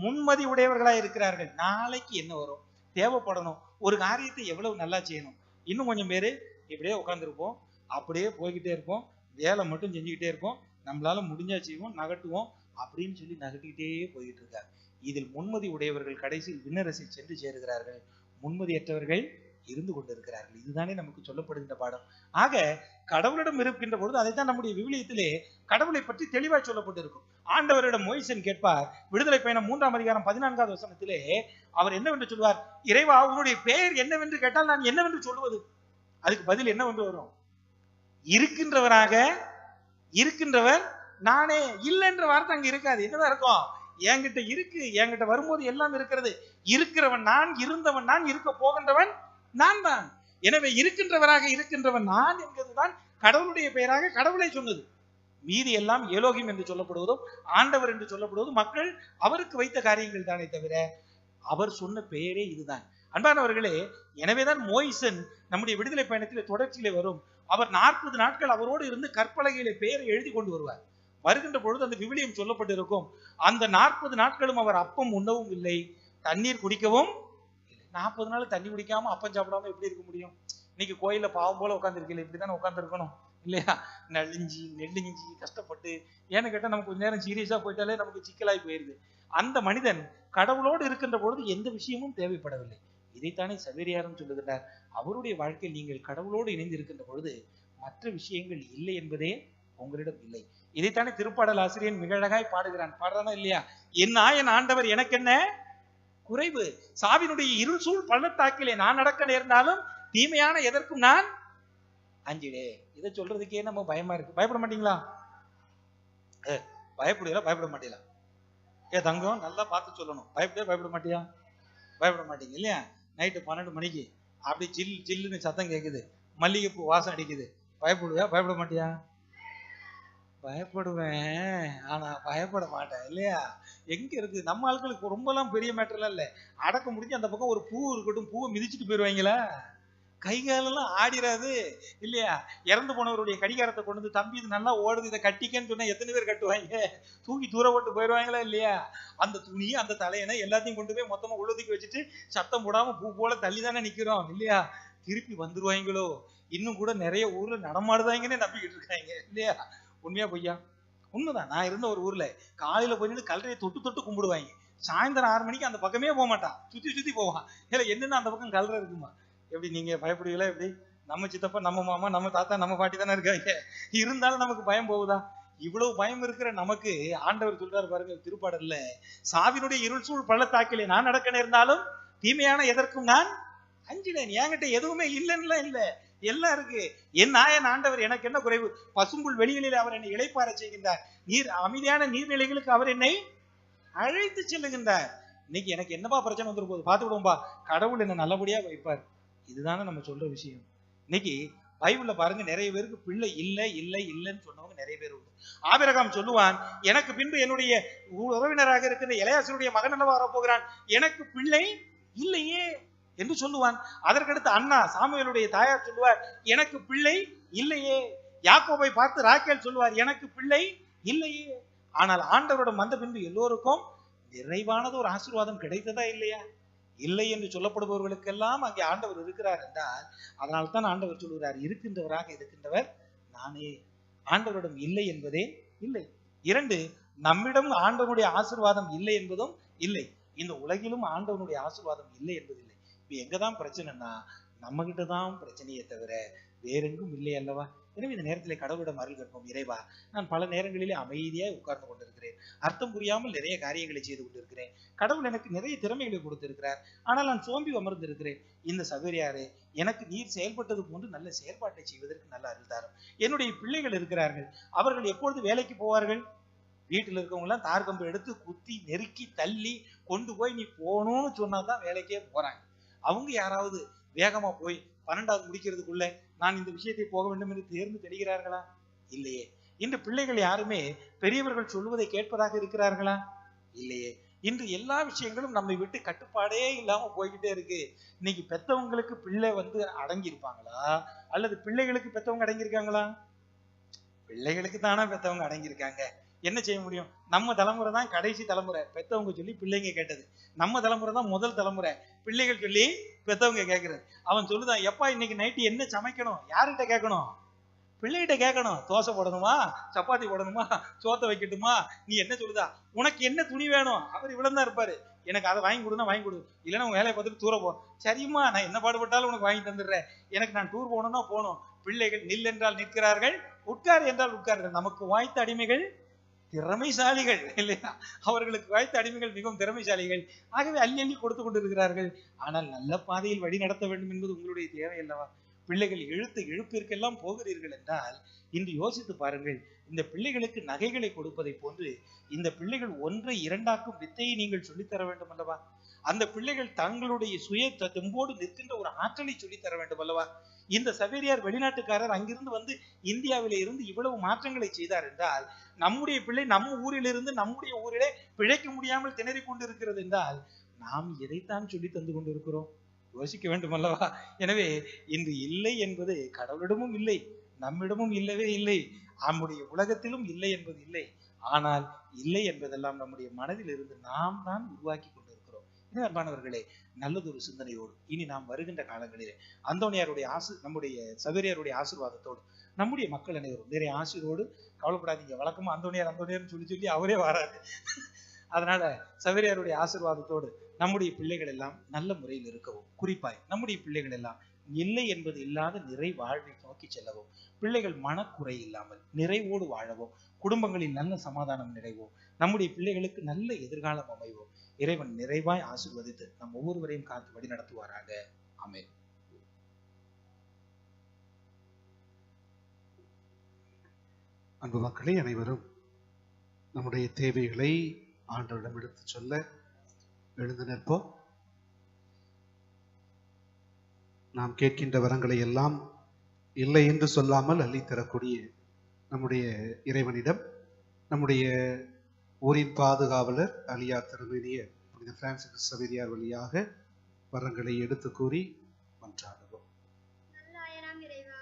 முன்மதி உடையவர்களாய் இருக்கிறார்கள். நாளைக்கு என்ன வரும், தேவைப்படணும், ஒரு காரியத்தை எவ்வளவு நல்லா செய்யணும். இன்னும் கொஞ்சம் பேரு இப்படியே உட்கார்ந்துருப்போம், அப்படியே போய்கிட்டே இருப்போம், வேலை மட்டும் செஞ்சுக்கிட்டே இருப்போம், நம்மளால முடிஞ்சா செய்வோம், நகட்டுவோம் அப்படின்னு சொல்லி நகட்டிக்கிட்டே போய்கிட்டு இருக்காங்க. இதில் முன்மதி உடையவர்கள் கடைசியில் விண்ணரசில் சென்று சேருகிறார்கள், முன்மதியற்றவர்கள் இருந்து கொண்டிருக்கிறார்கள். இதுதானே நமக்கு சொல்லப்படுகின்ற பாடம். ஆக கடவுளிடம் இருக்கின்ற பொழுது அதைத்தான் நம்முடைய விவிலியத்திலே கடவுளை பற்றி தெளிவாய் சொல்லப்பட்டிருக்கும். ஆண்டவரிடம் மோய்சன் கேட்பார், விடுதலை பயணம் 3ஆம் அதிகாரம் 14வது வசனத்திலே அவர் என்னவென்று சொல்வார்? இறைவா, உன்னுடைய பெயர் என்னவென்று கேட்டால் நான் என்னவென்று சொல்வது? அதுக்கு பதில் என்னவென்று வரும்? இருக்கின்றவராக இருக்கின்றவர் நானே. இல்லைன்ற வார்த்தை அங்க இருக்காது. என்னதான் இருக்கும்? என்கிட்ட இருக்கு, என்கிட்ட வரும்போது எல்லாம் இருக்கிறது. இருக்கிறவன் நான், இருந்தவன் நான், இருக்க போகின்றவன் நான் தான். எனவே இருக்கின்றவராக இருக்கின்றவன் நான் என்கிறதுதான் கடவுளுடைய பெயராக கடவுளை சொன்னது. மீதி எல்லாம் ஏலோகிம் என்று சொல்லப்படுவதும் ஆண்டவர் என்று சொல்லப்படுவதும் மக்கள் அவருக்கு வைத்த காரியங்கள் தானே தவிர அவர் சொன்ன பெயரே இதுதான். அன்பானவர்களே, எனவேதான் மோய்சன் நம்முடைய விடுதலை பயணத்திலே தொடர்ச்சியிலே வரும். அவர் 40 நாட்கள் அவரோடு இருந்து கற்பலகையிலே பெயரை எழுதி கொண்டு வருவார். வருகின்ற பொழுது அந்த விவிலியம் சொல்லப்பட்டிருக்கும், அந்த 40 நாட்களும் அவர் அப்பம் உண்ணவும் இல்லை, தண்ணீர் குடிக்கவும் இல்லை. 40 நாள் தண்ணி குடிக்காம அப்பம் சாப்பிடாம எப்படி இருக்க முடியும்? இன்னைக்கு கோயில்ல பாவம் போல உட்காந்துருக்கல, இப்படித்தானே உட்கார்ந்து இருக்கணும் இல்லையா? நெல்லிஞ்சி கஷ்டப்பட்டு, ஏன்னு கேட்டா நமக்கு கொஞ்ச நேரம் சீரியஸா போயிட்டாலே நமக்கு சிக்கலாய் போயிருது. அந்த மனிதன் கடவுளோடு இருக்கின்ற பொழுது எந்த விஷயமும் தேவைப்படவில்லை. இதைத்தானே சவேரியாரும் சொல்லுகிறார், அவருடைய வாழ்க்கையில் நீங்கள் கடவுளோடு இணைந்து இருக்கின்ற பொழுது மற்ற விஷயங்கள் இல்லை என்பதே உங்களிடம் இல்லை. இதைத்தானே திருப்பாடல் ஆசிரியன் மிக அழகாய் பாடுகிறான். பாடுறானா இல்லையா? என் நாயன் ஆண்டவர் எனக்கு என்ன குறைவு, சாவினுடைய இருள் சூழ் பள்ளத்தாக்கிலே நான் நடக்க நேர்ந்தாலும் தீமையான எதற்கும் நான் அஞ்சிடே. இதை சொல்றதுக்கே நம்ம பயமா இருக்கு. பயப்பட மாட்டீங்களா? பயப்பட மாட்டீங்களா? தங்கம் நல்லா பார்த்து சொல்லணும். பயப்பட மாட்டியா? பயப்பட மாட்டீங்க இல்லையா? நைட்டு 12 மணிக்கு அப்படி ஜில்லுன்னு சத்தம் கேட்குது, மல்லிகைப்பூ வாசம் அடிக்குது, பயப்படுவியா? பயப்பட மாட்டியா? பயப்படுவேன், ஆனா பயப்பட மாட்டேன் இல்லையா? எங்க இருக்கு நம்ம ஆட்களுக்கு? ரொம்பலாம் பெரிய மேட்டர்லாம் இல்லை. அடக்க முடிஞ்சு அந்த பக்கம் ஒரு பூ இருக்கட்டும், பூவை மிதிச்சுட்டு போயிடுவாங்களா? கை காலெல்லாம் ஆடிராது இல்லையா? இறந்து போனவருடைய கடிகாரத்தை கொண்டு வந்து, தம்பி இது நல்லா ஓடுது, இதை கட்டிக்கன்னு சொன்னா எத்தனை பேர் கட்டுவாங்க? தூக்கி தூர போட்டு போயிடுவாங்களா இல்லையா? அந்த துணி அந்த தலையணை எல்லாத்தையும் கொண்டு போய் மொத்தமா உள்ளதுக்கு வச்சுட்டு சத்தம் போடாம பூ போல தள்ளி தானே நிக்கிறோம் இல்லையா? திருப்பி வந்துருவாங்களோ, இன்னும் கூட நிறைய ஊர்ல நடமாடுதாங்கன்னே நம்பிக்கிட்டு இருக்காங்க இல்லையா? உண்மையா பொய்யா? உண்மைதான். நான் இருந்த ஒரு ஊர்ல காலையில போயிட்டு கல்லறையை தொட்டு கும்பிடுவாங்க, சாயந்தரம் 6 மணிக்கு அந்த பக்கமே போக மாட்டான், சுத்தி போவான். இல்ல என்னன்னா அந்த பக்கம் கல்லறை இருக்குமா? எப்படி நீங்க பயப்படுவீங்களா? எப்படி? நம்ம சித்தப்பா, நம்ம மாமா, நம்ம தாத்தா, நம்ம பாட்டி தானே இருக்காங்க. இருந்தாலும் நமக்கு பயம் போகுதா? இவ்வளவு பயம் இருக்கிற நமக்கு ஆண்டவர் சொல்றாரு பாருங்க திருப்பாடல்ல, சாவினுடைய இருள் சூழ் பள்ளத்தாக்கிலே நான் நடக்க நேர்ந்தாலும் தீமையான எதற்கும் நான் அஞ்சினேன். என்கிட்ட எதுவுமே இல்லைன்னு இல்ல, எல்லாம் இருக்கு. என் நாயன் ஆண்டவர் எனக்கு என்ன குறைவு, பசும்புல் வெளிகளில் அவர் என்னை இளைப்பாற செய்கின்றார், அமைதியான நீர்நிலைகளுக்கு அவர் என்னை அழைத்து செல்லுகின்றார். இன்னைக்கு எனக்கு என்னப்பா பிரச்சனை வந்துரு போகுது பார்த்து விடுவோம்பா, கடவுள் என்ன நல்லபடியா வைப்பார். இதுதானே நம்ம சொல்ற விஷயம். இன்னைக்கு பைபிள்ல பாருங்க, நிறைய பேருக்கு பிள்ளை இல்லை இல்லை இல்லைன்னு சொன்னவங்க நிறைய பேர் உண்டு. ஆபிரகாம் சொல்லுவான், எனக்கு பின்பு என்னுடைய உறவினராக இருக்கிற எலியாசருடைய மகன் அல்லவா வரப்போகிறான், எனக்கு பிள்ளை இல்லையே என்று சொல்லுவான். அதற்கடுத்து அண்ணா சாமுவேலுடைய தாயார் சொல்லுவார், எனக்கு பிள்ளை இல்லையே. யாக்கோபை பார்த்து ராக்கேல் சொல்லுவார், எனக்கு பிள்ளை இல்லையே. ஆனால் ஆண்டவரிடம் வந்த பின்பு எல்லோருக்கும் நிறைவானது ஒரு ஆசீர்வாதம் கிடைத்ததா இல்லையா? இல்லை என்று சொல்லப்படுபவர்களுக்கெல்லாம் அங்கே ஆண்டவர் இருக்கிறார் என்றால், அதனால தான் ஆண்டவர் சொல்லுகிறார், இருக்கின்றவராக இருக்கின்றவர் நானே. ஆண்டவரிடம் இல்லை என்பதே இல்லை. 2, நம்மிடம் ஆண்டவனுடைய ஆசீர்வாதம் இல்லை என்பதும் இல்லை. இந்த உலகிலும் ஆண்டவனுடைய ஆசீர்வாதம் இல்லை என்பதில்லை. இப்ப எங்கதான் பிரச்சனைனா, நம்ம கிட்டதான் பிரச்சனையே தவிர வேறெங்கும் இல்லை அல்லவா? எனவே இந்த நேரத்தில் கடவுளிடம் அருள் கேட்போம். இறைவா, நான் பல நேரங்களிலே அமைதியாக உட்கார்ந்து கொண்டிருக்கிறேன், அர்த்தம் புரியாமல் நிறைய காரியங்களை செய்து கொண்டிருக்கிறேன். கடவுள் எனக்கு நிறைய திறமைகளை கொடுத்திருக்கிறார், ஆனால் நான் சோம்பி அமர்ந்திருக்கிறேன். இந்த சகோதரியாரே, எனக்கு நீர் செயல்பட்டது போன்று நல்ல செயல்பாட்டை செய்வதற்கு நல்ல அருள் தாரும். என்னுடைய பிள்ளைகள் இருக்கிறார்கள், அவர்கள் எப்பொழுது வேலைக்கு போவார்கள்? வீட்டில் இருக்கவங்க எல்லாம் தார்கம்பு எடுத்து குத்தி நெருக்கி தள்ளி கொண்டு போய் நீ போகணும்னு சொன்னாதான் வேலைக்கே போறாங்க. அவங்க யாராவது வேகமா போய் 12வது முடிக்கிறதுக்குள்ள நான் இந்த விஷயத்தை போக வேண்டும் என்று தேர்ந்து தெரிகிறார்களா? இல்லையே. இன்று பிள்ளைகள் யாருமே பெரியவர்கள் சொல்வதை கேட்பதாக இருக்கிறார்களா? இல்லையே. இன்று எல்லா விஷயங்களும் நம்மை விட்டு கட்டுப்பாடே இல்லாம போய்கிட்டே இருக்கு. இன்னைக்கு பெத்தவங்களுக்கு பிள்ளை அடங்கி இருப்பாங்களா, அல்லது பிள்ளைகளுக்கு பெத்தவங்க அடங்கியிருக்காங்களா? பிள்ளைகளுக்கு தானே பெத்தவங்க அடங்கியிருக்காங்க. என்ன செய்ய முடியும்? நம்ம தலைமுறை தான் கடைசி தலைமுறை, பெத்தவங்க சொல்லி பிள்ளைங்க கேட்டது. நம்ம தலைமுறை தான் முதல் தலைமுறை, பிள்ளைகள் சொல்லி பெத்தவங்க கேட்கறது. அவன் சொல்லுதான், எப்பா இன்னைக்கு நைட்டு என்ன சமைக்கணும்? யார்கிட்ட கேட்கணும்? பிள்ளைகிட்ட கேட்கணும். தோசை போடணுமா, சப்பாத்தி போடணுமா, சோத்தை வைக்கட்டுமா, நீ என்ன சொல்லுதா? உனக்கு என்ன துணி வேணும்? அவர் இவ்வளவு தான் இருப்பாரு, எனக்கு அதை வாங்கி கொடுனா வாங்கி கொடு, இல்லைன்னா உன் வேலையை பார்த்துட்டு தூர போ. சரிம்மா, நான் என்ன பாடுபட்டாலும் உனக்கு வாங்கி தந்துடுறேன், எனக்கு நான் டூர் போகணும்னா போகணும். பிள்ளைகள் நில் என்றால் நிற்கிறார்கள், உட்கார் என்றால் உட்கார்கள். நமக்கு வாய்த்த அடிமைகள் திறமைசாலிகள் இல்லையா? அவர்களுக்கு வாய்த்த அடிமைகள் மிகவும் திறமைசாலிகள். ஆகவே அள்ளி அள்ளி கொடுத்து கொண்டிருக்கிறார்கள். ஆனால் நல்ல பாதையில் வழி நடத்த வேண்டும் என்பது உங்களுடைய தேவை அல்லவா? பிள்ளைகள் எழுப்பிற்கெல்லாம் போகிறீர்கள் என்றால் இன்று யோசித்து பாருங்கள். இந்த பிள்ளைகளுக்கு நகைகளை கொடுப்பதை போன்று இந்த பிள்ளைகள் 1 2 வித்தையை நீங்கள் சொல்லித்தர வேண்டும் அல்லவா? அந்த பிள்ளைகள் தங்களுடைய சுய தெம்போடு நிற்கின்ற ஒரு ஆற்றலை சொல்லித்தர வேண்டும் அல்லவா? இந்த சவேரியார் வெளிநாட்டுக்காரர் அங்கிருந்து இந்தியாவிலே இருந்து இவ்வளவு மாற்றங்களை செய்தார் என்றால், நம்முடைய பிள்ளை நம்ம ஊரிலிருந்து நம்முடைய ஊரிலே பிழைக்க முடியாமல் திணறிக் கொண்டிருக்கிறது என்றால், நாம் எதைத்தான் சொல்லி தந்து கொண்டிருக்கிறோம்? யோசிக்க வேண்டும் அல்லவா? எனவே இன்று இல்லை என்பது கடவுளிடமும் இல்லை, நம்மிடமும் இல்லவே இல்லை, நம்முடைய உலகத்திலும் இல்லை என்பது இல்லை. ஆனால் இல்லை என்பதெல்லாம் நம்முடைய மனதில் இருந்து நாம் தான் உருவாக்கி கொண்டிருக்கிறோம். அன்பானவர்களே, நல்லதொரு சிந்தனையோடு இனி நாம் வருகின்ற காலங்களிலே அந்தோனியாருடைய நம்முடைய சவேரியாருடைய ஆசீர்வாதத்தோடு நம்முடைய மக்கள் அனைவரும் நிறைய ஆசீர்வோடு, கவலைப்படாதீங்க, வழக்கமா அந்தோனியார் சொல்லி அவரே வராது. அதனால சவேரியாருடைய ஆசீர்வாதத்தோடு நம்முடைய பிள்ளைகள் எல்லாம் நல்ல முறையில் இருக்கவும், குறிப்பாய் நம்முடைய பிள்ளைகள் எல்லாம் இல்லை என்பது இல்லாத நிறை வாழ்வை நோக்கி செல்லவும், பிள்ளைகள் மனக்குறை இல்லாமல் நிறைவோடு வாழவும், குடும்பங்களில் நல்ல சமாதானம் நிறைவோம், நம்முடைய பிள்ளைகளுக்கு நல்ல எதிர்காலம் அமைவோம். இறைவன் நிறைவாய் ஆசீர்வதித்து நம் ஒவ்வொருவரையும் காத்து வழி நடத்துவாராக. ஆமென்.
அன்பு மக்களே, அனைவரும் நம்முடைய தேவைகளை ஆண்டவரிடம் எடுத்து சொல்ல எழுந்து நிற்போம். நாம் கேட்கின்ற வரங்களை எல்லாம் இல்லை என்று சொல்லாமல் அள்ளித்தரக்கூடிய நம்முடைய இறைவனிடம் நம்முடைய ஊரின் பாதுகாவலர் அலியா திருமேனிய புனித பிரான்சிஸ் சவேரியார் வழியாக வரங்களை எடுத்து கூறி மன்றாடுவோம்.
நல்லாயனாம் இறைவா,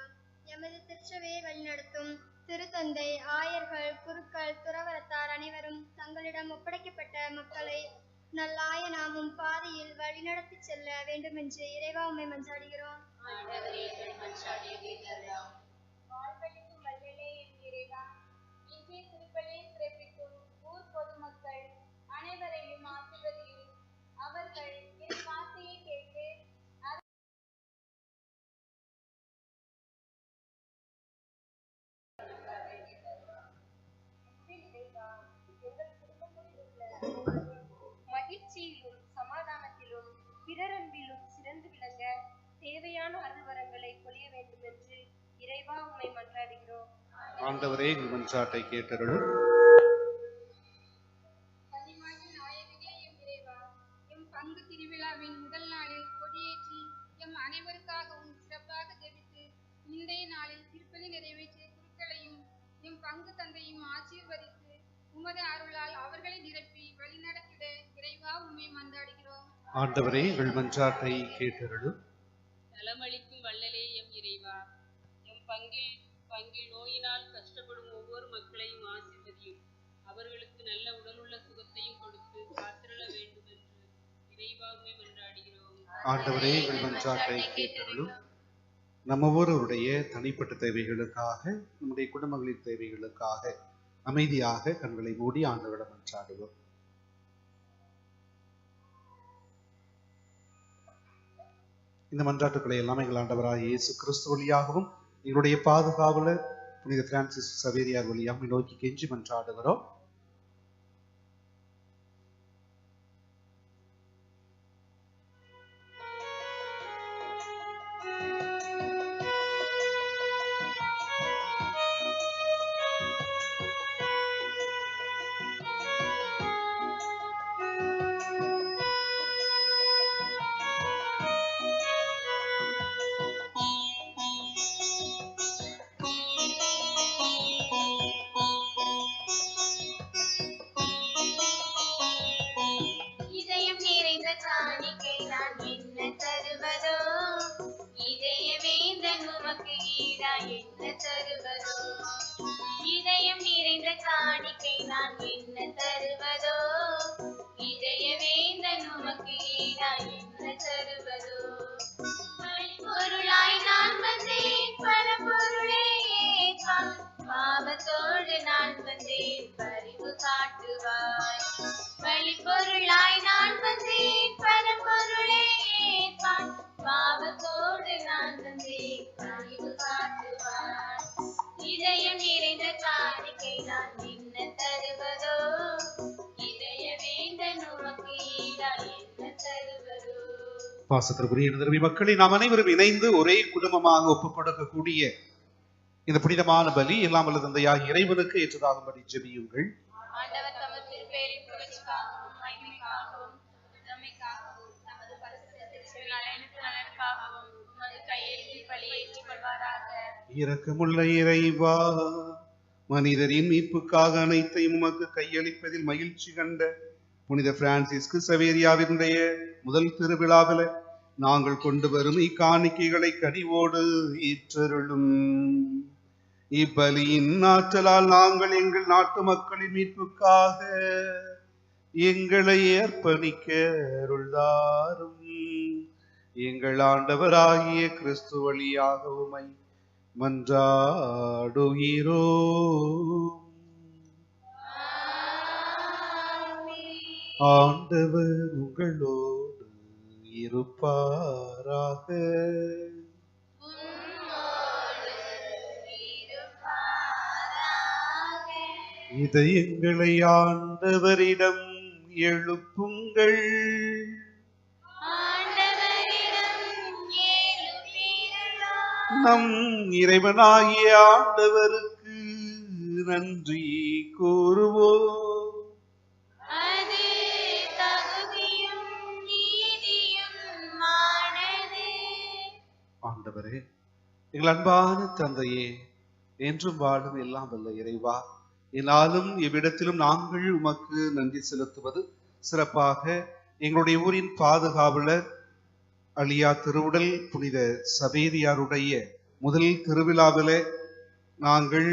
எமது திருச்சபையை வழிநடத்தும் திருத்தந்தை, ஆயர்கள், குருக்கள், துறவரத்தார் அனைவரும் தங்களிடம் ஒப்படைக்கப்பட்ட மக்களை நல்லாயனாமும் பாதையில் வழிநடத்தி செல்ல வேண்டும் என்று இறைவா உம்மை மன்றாடுகிறோம்.
வாழ்வளிக்கும் வல்லலே என் இறைவா, இன்றைய திருப்பலியை சிறப்பிக்கும் ஊர் பொதுமக்கள் அனைவரையும் ஆசீர்வதியும். அவர்கள் என் வார்த்தையை கேட்டு மகிழ்ச்சியிலும் சமாதானத்திலும் பிறரன்பிலும் சிறந்து விளங்க தேவையான அருள்வரங்களை பொழிய வேண்டும் என்று இறைவா உம்மை மன்றாடுகிறோம்.
ஆண்டவரே, எங்கள் மன்றாட்டை கேட்டருளும்.
கனிமாகிய நாயகனே என் இறைவா,
பங்கு தந்தையும் ஆசீர்வதித்து உமது அருளால் அவர்களை நிரப்பி வழிநடத்திட இறைவா உம்மை மன்றாடுகிறோம்.
ஆண்டவரே, எங்கள் மன்றாட்டை கேட்டருளும்.
நலமளிக்கும் வள்ளலே எம் இறைவா, எம் பங்கில் நோயினால் கஷ்டப்படும் ஒவ்வொரு மக்களையும் ஆசீர்வதியும். அவர்களுக்கு நல்ல உடலுள்ள சுகத்தையும் கொடுத்து காத்திருள வேண்டும் என்று இறைவா உம்மை மன்றாடுகிறோம்.
ஆண்டவரே, எங்கள் மன்றாட்டை கேட்டருளும். நம்ம ஒவ்வொருவருடைய தனிப்பட்ட தேவைகளுக்காக, நம்முடைய குடும்பங்களின் தேவைகளுக்காக அமைதியாக கண்களை மூடி ஆண்டவரிடம் மன்றாடுவோம். இந்த மன்றாட்டுக்களை எல்லாம் எங்கள் ஆண்டவராக இயேசு கிறிஸ்து வழியாகவும் எங்களுடைய பாதுகாவலர் புனித பிரான்சிஸ் சவேரியார் வழியாக நோக்கி கெஞ்சி மன்றாடுகிறோம். பாசத்திற்குரிய திரும்பி மக்களை நாம் அனைவரும் இணைந்து ஒரே குடும்பமாக ஒப்புக் கொடுக்கக்கூடிய இந்த புனிதமான பலி எல்லாம் வல்ல தந்தையாகிய இறைவனுக்கு ஏற்றதாகும்படி ஜெபியுங்கள். இரக்கமுள்ள இறைவா, மனிதரின் மீட்புக்காக அனைத்தையும் உமக்கு கையளிப்பதில் மகிழ்ச்சி கண்ட புனித பிரான்சிஸ்கு சவேரியாவினுடைய முதல் திருவிழாவில் நாங்கள் கொண்டு வரும் இக்காணிக்கைகளை கனிவோடு ஏற்றருளும். இப்பலியின் ஆற்றலால் நாங்கள் எங்கள் நாட்டு மக்களின் மீட்புக்காக எங்களை அர்ப்பணிக்க அருள்தாரும். எங்கள் ஆண்டவராகிய கிறிஸ்து வழியாக உம்மை மன்றாடுகிறோம். ஆண்டவர் உங்களோடு இருப்பாராக. இதயங்களை ஆண்டவரிடம் எழுப்புங்கள். நம் இறைவனாகிய ஆண்டவருக்கு நன்றி கூறுவோம். ஆண்டவரே, எங்கள் அன்பான தந்தையே, என்றும் வாழும் எல்லாம் வல்ல இறைவா, என்னாலும் இவ்விடத்திலும் நாங்கள் உமக்கு நன்றி செலுத்துவது சிறப்பாக எங்களுடைய ஊரின் பாதுகாவலர் அலியா திருவுடல் புனித சவேரியாருடைய முதல் திருவிழாவிலே நாங்கள்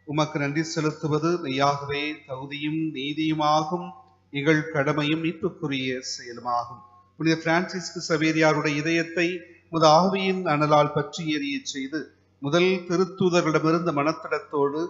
உமக்கு நன்றி செலுத்துவது மெய்யாகவே தகுதியும் நீதியுமாகும், எங்கள் கடமையும் மீட்புக்குரிய செயலுமாகும். புனித பிரான்சிஸ்கு சவேரியாருடைய இதயத்தை முத ஆவியின் அனலால் பற்றி எறிய செய்து முதல் திருத்தூதர்களிடமிருந்த மனத்தடத்தோடு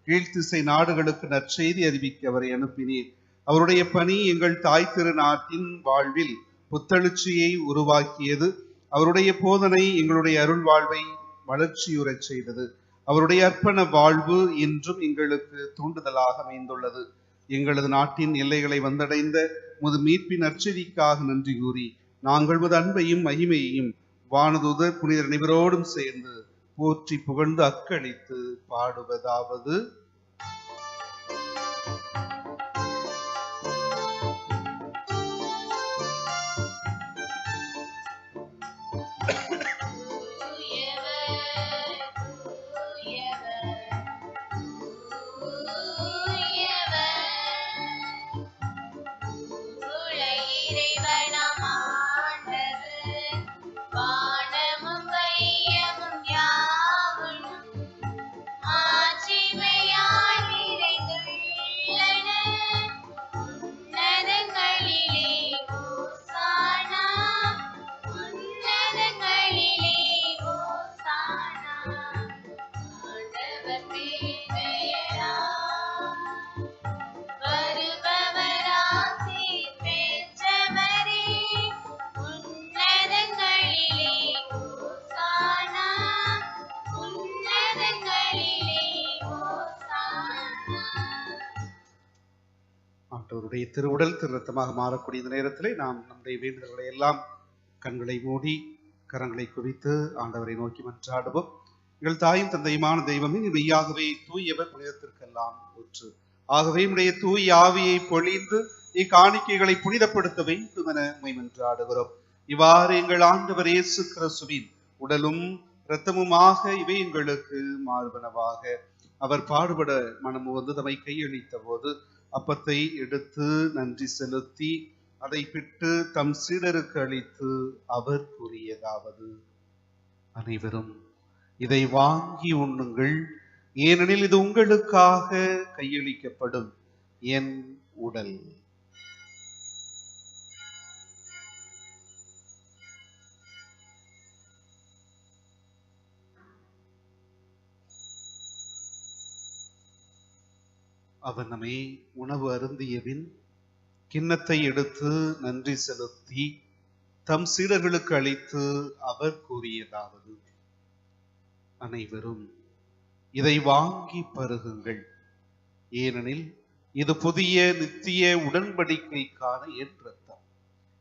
கீழ்த்திசை நாடுகளுக்கு நற்செய்தி அறிவிக்க அவரை அனுப்பினீர். அவருடைய பணி எங்கள் தாய் திருநாட்டின் வாழ்வில் புத்தெழுச்சியை உருவாக்கியது. அவருடைய போதனை எங்களுடைய அருள் வாழ்வை வளர்ச்சியுறச் செய்தது. அவருடைய அர்ப்பண வாழ்வு இன்றும் எங்களுக்கு தூண்டுதலாக அமைந்துள்ளது. எங்களது நாட்டின் எல்லைகளை வந்தடைந்த முது மீட்பின் நற்செய்திக்காக நன்றி கூறி நாங்கள் முது அன்பையும் மகிமையையும் வானதூதர் புனிதர் அனைவரோடும் சேர்ந்து போற்றி புகழ்ந்து அக்களித்து பாடுவதாவது: ஆண்டவருடைய திருவுடல் திரு ரத்தமாக மாறக்கூடிய இந்த நேரத்திலே நாம் நம்முடைய வேண்டுதல்களை எல்லாம் கண்களை மூடி கரங்களை குவித்து ஆண்டவரை நோக்கி மன்றாடுவோம். எங்கள் தாயும் தந்தையுமான தெய்வமே, நீ மெய்யாகவே தூயவர், புனிதத்திற்கெல்லாம் ஊற்று. ஆகவே உடைய தூய் ஆவியை பொழிந்து இக்காணிக்கைகளை புனிதப்படுத்த வேண்டும் என உம்மை மன்றாடுகிறோம். இவ்வாறு எங்கள் ஆண்டவர் இயேசு கிறிஸ்துவின் உடலும் இரத்தமுமாக இவை எங்களுக்கு மாறுபனவாக. அவர் பாடுபட மனமு வந்து தம்மை கையளித்த போது அப்பத்தை எடுத்து நன்றி செலுத்தி அதை பிட்டு தம் சீடருக்கு அளித்து அவர் கூறியதாவது: அனைவரும் இதை வாங்கி உண்ணுங்கள், ஏனெனில் இது உங்களுக்காக கையளிக்கப்படும் என் உடல். அவர் நம்மை உணவு அருந்தியபின் கிண்ணத்தை எடுத்து நன்றி செலுத்தி தம் சீடர்களுக்கு அளித்து அவர் கூறியதாவது: அனைவரும் இதை வாங்கி பருகுங்கள், ஏனெனில் இது புதிய நித்திய உடன்படிக்கைக்கான என் இரத்தம்.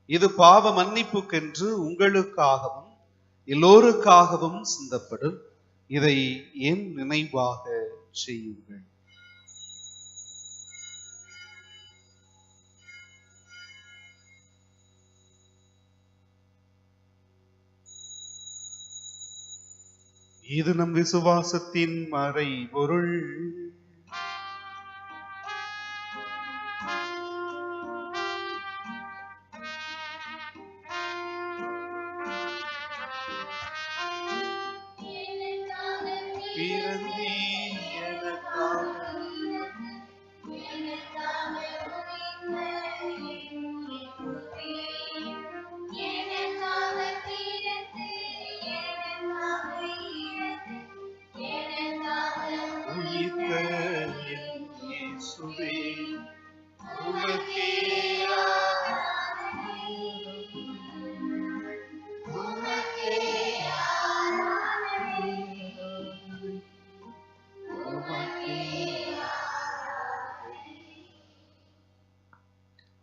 இது பாவ மன்னிப்புக்கென்று உங்களுக்காகவும் எல்லோருக்காகவும் சிந்தப்படும். இதை என் நினைவாக செய்யுங்கள். இது நம் விசுவாசத்தின் மறைபொருள்.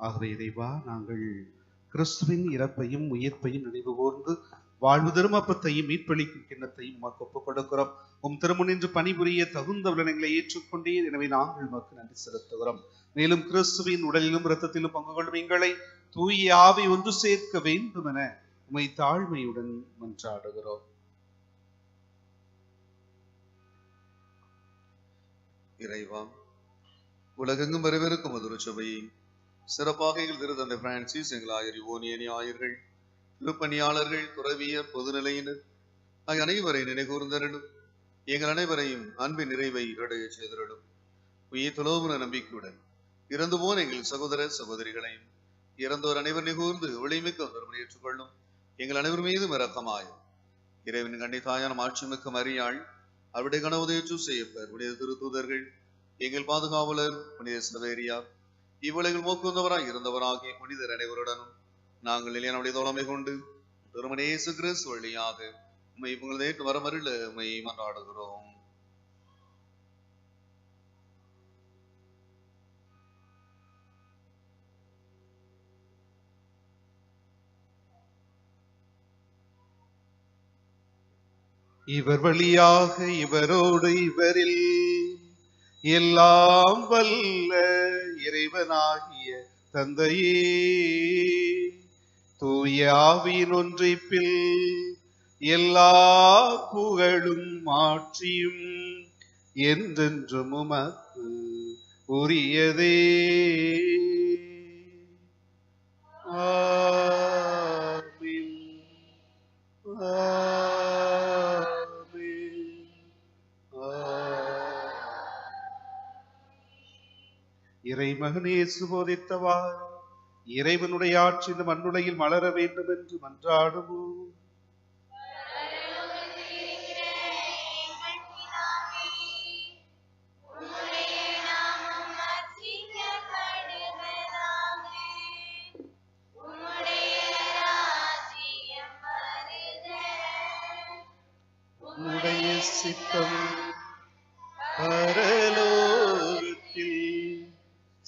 ஆகவே இறைவா, நாங்கள் கிறிஸ்துவின் இறப்பையும் உயிர்ப்பையும் நினைவு கூர்ந்து வாழ்வு தரும் அப்பத்தையும் மீட்பளிக்கும் கிண்ணத்தையும் உமக்கு ஒப்புக் கொடுக்கிறோம். உம் திருமுன்னின்று பணிபுரிய தகுந்த விளங்களை ஏற்றுக்கொண்டீர். எனவே நாங்கள் உமக்கு நன்றி செலுத்துகிறோம். மேலும் கிறிஸ்துவின் உடலிலும் இரத்தத்திலும் பங்கு கொள்ளும் எங்களை தூய ஆவி ஒன்று சேர்க்க வேண்டும் என உம்மை தாழ்மையுடன் மன்றாடுகிறோம்.
இறைவா, உலகெங்கும் வரவிருக்கும் மதுர சபையை சிறப்பாக எங்கள் திருத்தந்தை பிரான்சிஸ், எங்கள் ஆயர் யுவோனியனி ஆயர்கள், திருப்பணியாளர்கள், துறவியர், பொதுநிலையினர் ஆகிய அனைவரை நினைகூர்ந்தருளும். எங்கள் அனைவரையும் அன்பின் நிறைவை அடைய செய்தருளும். உயிர் துலோபன நம்பிக்கையுடன் இறந்து போன எங்கள் சகோதர சகோதரிகளையும் இறந்தோர் அனைவர் நிகூர்ந்து ஒளிமிக்க ஒருவரை ஏற்றுக்கொள்ளும். எங்கள் அனைவர் மீதும் இரக்கமாயும் இறைவன் கண்டித்தாயான மாட்சிமிக்க மரியாள், அவருடைய கனவுதேற்று செய்யப்பர், புனித திருத்தூதர்கள், எங்கள் பாதுகாவலர் புனித சவேரியார், இவ்வுலகில் மோக்குந்தவராய் இருந்தவராகிய புனிதர் அனைவருடனும் நாங்கள் நிலையானுடைய தோழமை கொண்டு திருமண இயேசு கிறிஸ்து வழியாக உம்மை புகழ் ஏற்று வரமருள உம்மை மன்றாடுகிறோம்.
இவர் வழியாக இவரோடு இவரில் எல்லாம் வல்ல இறைவனாகிய தந்தையே, தூய ஆவியின் ஒன்றிப்பில் எல்லா புகழும் மாட்சியும் என்றென்றும் உமக்கு உரியதே. ஆமென். இறைமகனே சுபோதித்தவாறு இறைவனுடைய ஆட்சி இந்த மண்ணுலகில் மலர வேண்டும் என்று மன்றாடுவோம். உம்முடைய சித்தம் பரலோகத்தில்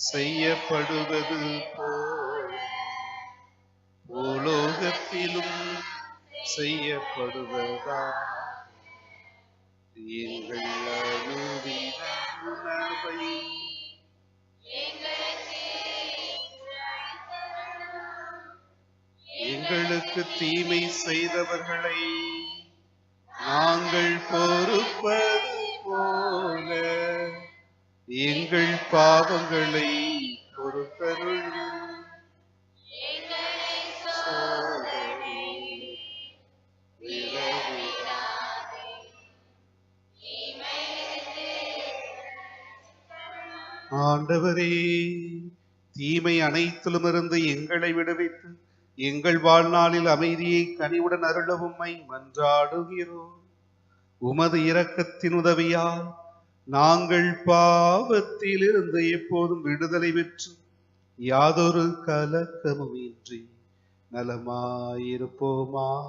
செய்யப்படுவது போல பூலோகத்திலும் செய்யப்படுவதா எங்கள் அனுதின உணவை எங்களுக்கு தீமை செய்தவர்களை நாங்கள் பொறுப்பது போல எங்கள் பாவங்களை பொறுத்தருளும். ஆண்டவரே, தீமை அனைத்திலுமிருந்து எங்களை விடுவித்து எங்கள் வாழ்நாளில் அமைதியை கனிவுடன் அருளவும் உம்மை மன்றாடுகிறோம். உமது இரக்கத்தின் உதவியால் நாங்கள் பாவத்திலிருந்து எப்போதும் விடுதலை பெற்று யாதொரு கலக்கமும் இன்றி நலமாயிருப்போமாக.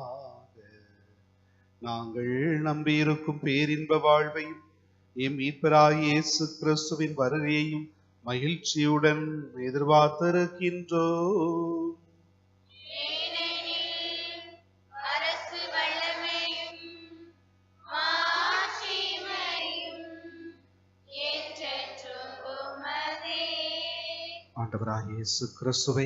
நாங்கள் நம்பியிருக்கும் பேரின்ப வாழ்வையும் எம் மீட்பராகிய இயேசு கிறிஸ்துவின் வருகையையும் மகிழ்ச்சியுடன் எதிர்பார்த்திருக்கின்றோம். ஆண்டவராகிய இயேசு கிறிஸ்துவை,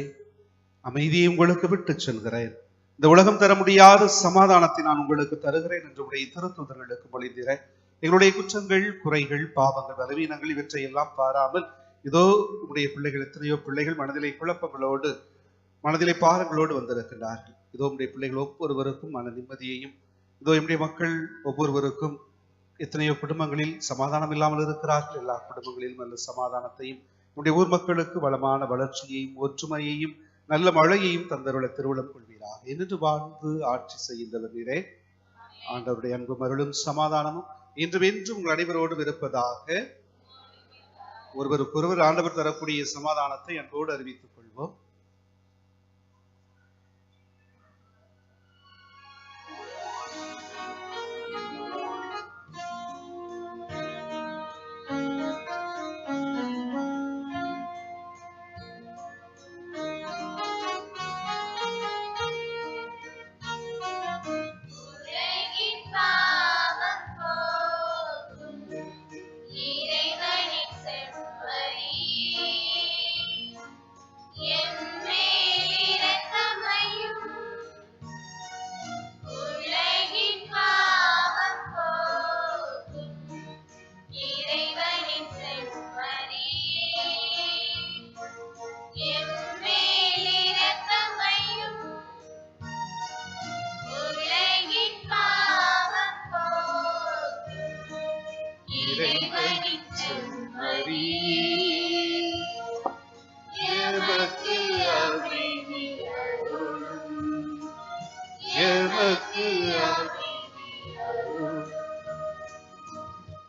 அமைதியை உங்களுக்கு விட்டு செல்கிறேன், இந்த உலகம் தர முடியாத சமாதானத்தை நான் உங்களுக்கு தருகிறேன் என்று உடைய திருத்தூதர்களுக்கு மொழிந்தீரேன். எங்களுடைய குற்றங்கள், குறைகள், பாவங்கள், பலவீனங்கள் இவற்றை எல்லாம் பாராமல் இதோ உடைய பிள்ளைகள், எத்தனையோ பிள்ளைகள் மனதிலே குழப்பங்களோடு, மனதிலே பாரங்களோடு வந்திருக்கிறார்கள். இதோ உடைய பிள்ளைகள் ஒவ்வொருவருக்கும் மன நிம்மதியையும், இதோ என்னுடைய மக்கள் ஒவ்வொருவருக்கும், எத்தனையோ குடும்பங்களில் சமாதானம் இல்லாமல் இருக்கிறார்கள், எல்லா குடும்பங்களிலும் நல்ல சமாதானத்தையும், நம்முடைய ஊர் மக்களுக்கு வளமான வளர்ச்சியையும் ஒற்றுமையையும் நல்ல மழையையும் தந்தருள திருவுளம் கொள்வீராக. என்று வாழ்ந்து ஆட்சி செய்கின்றவர் நீரே. ஆண்டவருடைய அன்பும் அருளும் சமாதானமும் இன்றும் என்றும் உங்கள் அனைவரோடும் இருப்பதாக. ஒருவருக்கொருவர் ஆண்டவர் தரக்கூடிய சமாதானத்தை அன்போடு அறிவித்துக் கொள்வோம்.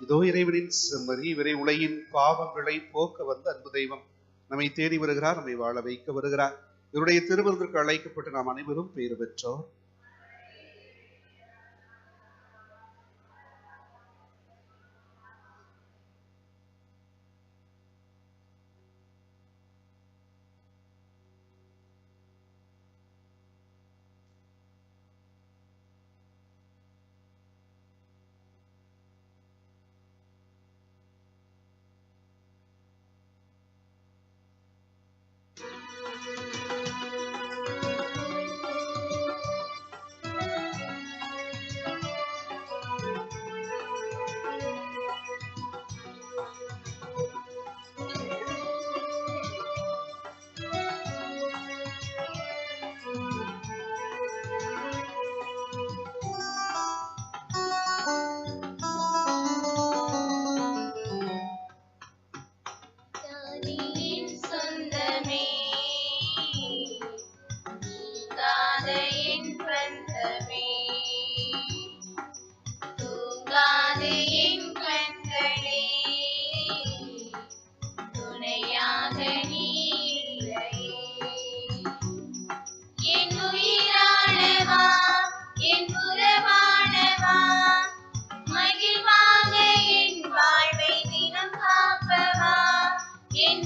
இதோ இறைவனின் செம்மறி, இவரை உலகின் பாவங்களை போக்க வந்த அன்பு தெய்வம் நம்மை தேடி வருகிறார், நம்மை வாழ வைக்க வருகிறார். இவருடைய திருவிருந்திற்கு அழைக்கப்பட்டு நாம் அனைவரும் பேறு பெற்றோர்.
என்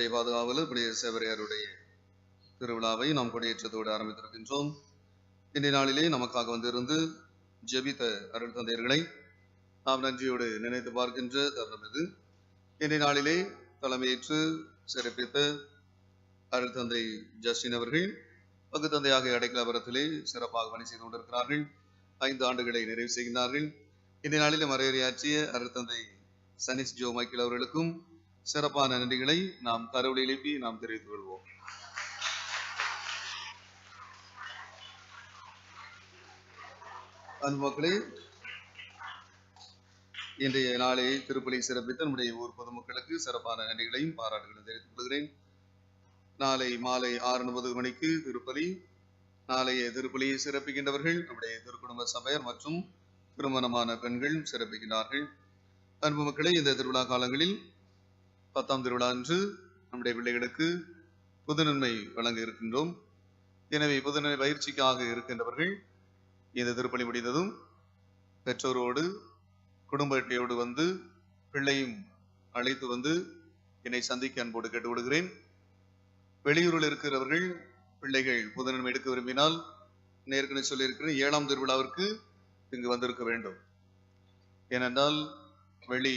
நம்முடைய பாதுகாவலர் புனித சேவரையாருடைய திருவிழாவை நாம் கொடியேற்றத்தோடு ஆரம்பித்திருக்கின்றோம். இன்றைய நாளிலே நமக்காக வந்திருந்து ஜெபித்த அருள் தந்தையர்களை நாம் நன்றியோடு நினைத்து பார்க்கின்ற தருணம் இது. இன்றைய நாளிலே தலைமையேற்று சிறப்பித்த அருள் தந்தை ஜஸ்டின் அவர்கள் பங்கு தந்தையாக அடைக்கலபுரத்திலே சிறப்பாக பணி செய்து கொண்டிருக்கிறார்கள். 5 ஆண்டுகளை நிறைவு செய்கிறார்கள். இன்றைய நாளிலே மறையுரையாற்றிய அருள் தந்தை சனிஸ் ஜோ மைக்கேல் அவர்களுக்கும் சிறப்பான நன்றிகளை நாம் கரவொலி எழுப்பி நாம் தெரிவித்துக் கொள்வோம். அன்பு மக்களே, இன்றைய நாளை திருப்பலி சிறப்பித்த நம்முடைய ஊர் பொதுமக்களுக்கு சிறப்பான நன்றிகளையும் பாராட்டுகளையும் தெரிவித்துக் கொள்கிறேன். நாளை மாலை 6:30 மணிக்கு திருப்பலி. நாளைய திருப்பலியை சிறப்பிக்கின்றவர்கள் நம்முடைய திருக்குடும்ப சபையர் மற்றும் திருமணமான பெண்கள் சிறப்பிக்கின்றார்கள். அன்பு மக்களை, இந்த திருவிழா காலங்களில் 10ஆம் திருவிழா அன்று நம்முடைய பிள்ளைகளுக்கு புதுநன்மை வழங்க இருக்கின்றோம். எனவே புதுநன்மை பயிற்சிக்காக இருக்கின்றவர்கள் இந்த திருப்பலி முடிந்ததும் பெற்றோரோடு குடும்ப அட்டையோடு வந்து பிள்ளையும் அழைத்து வந்து என்னை சந்திக்க அன்போடு கேட்டுக்கொள்கிறேன். வெளியூரில் இருக்கிறவர்கள் பிள்ளைகள் புதுநன்மை எடுக்க விரும்பினால் ஏற்கனவே சொல்லியிருக்கிறேன், 7ஆம் திருவிழாவிற்கு இங்கு வந்திருக்க வேண்டும். ஏனென்றால் வெளி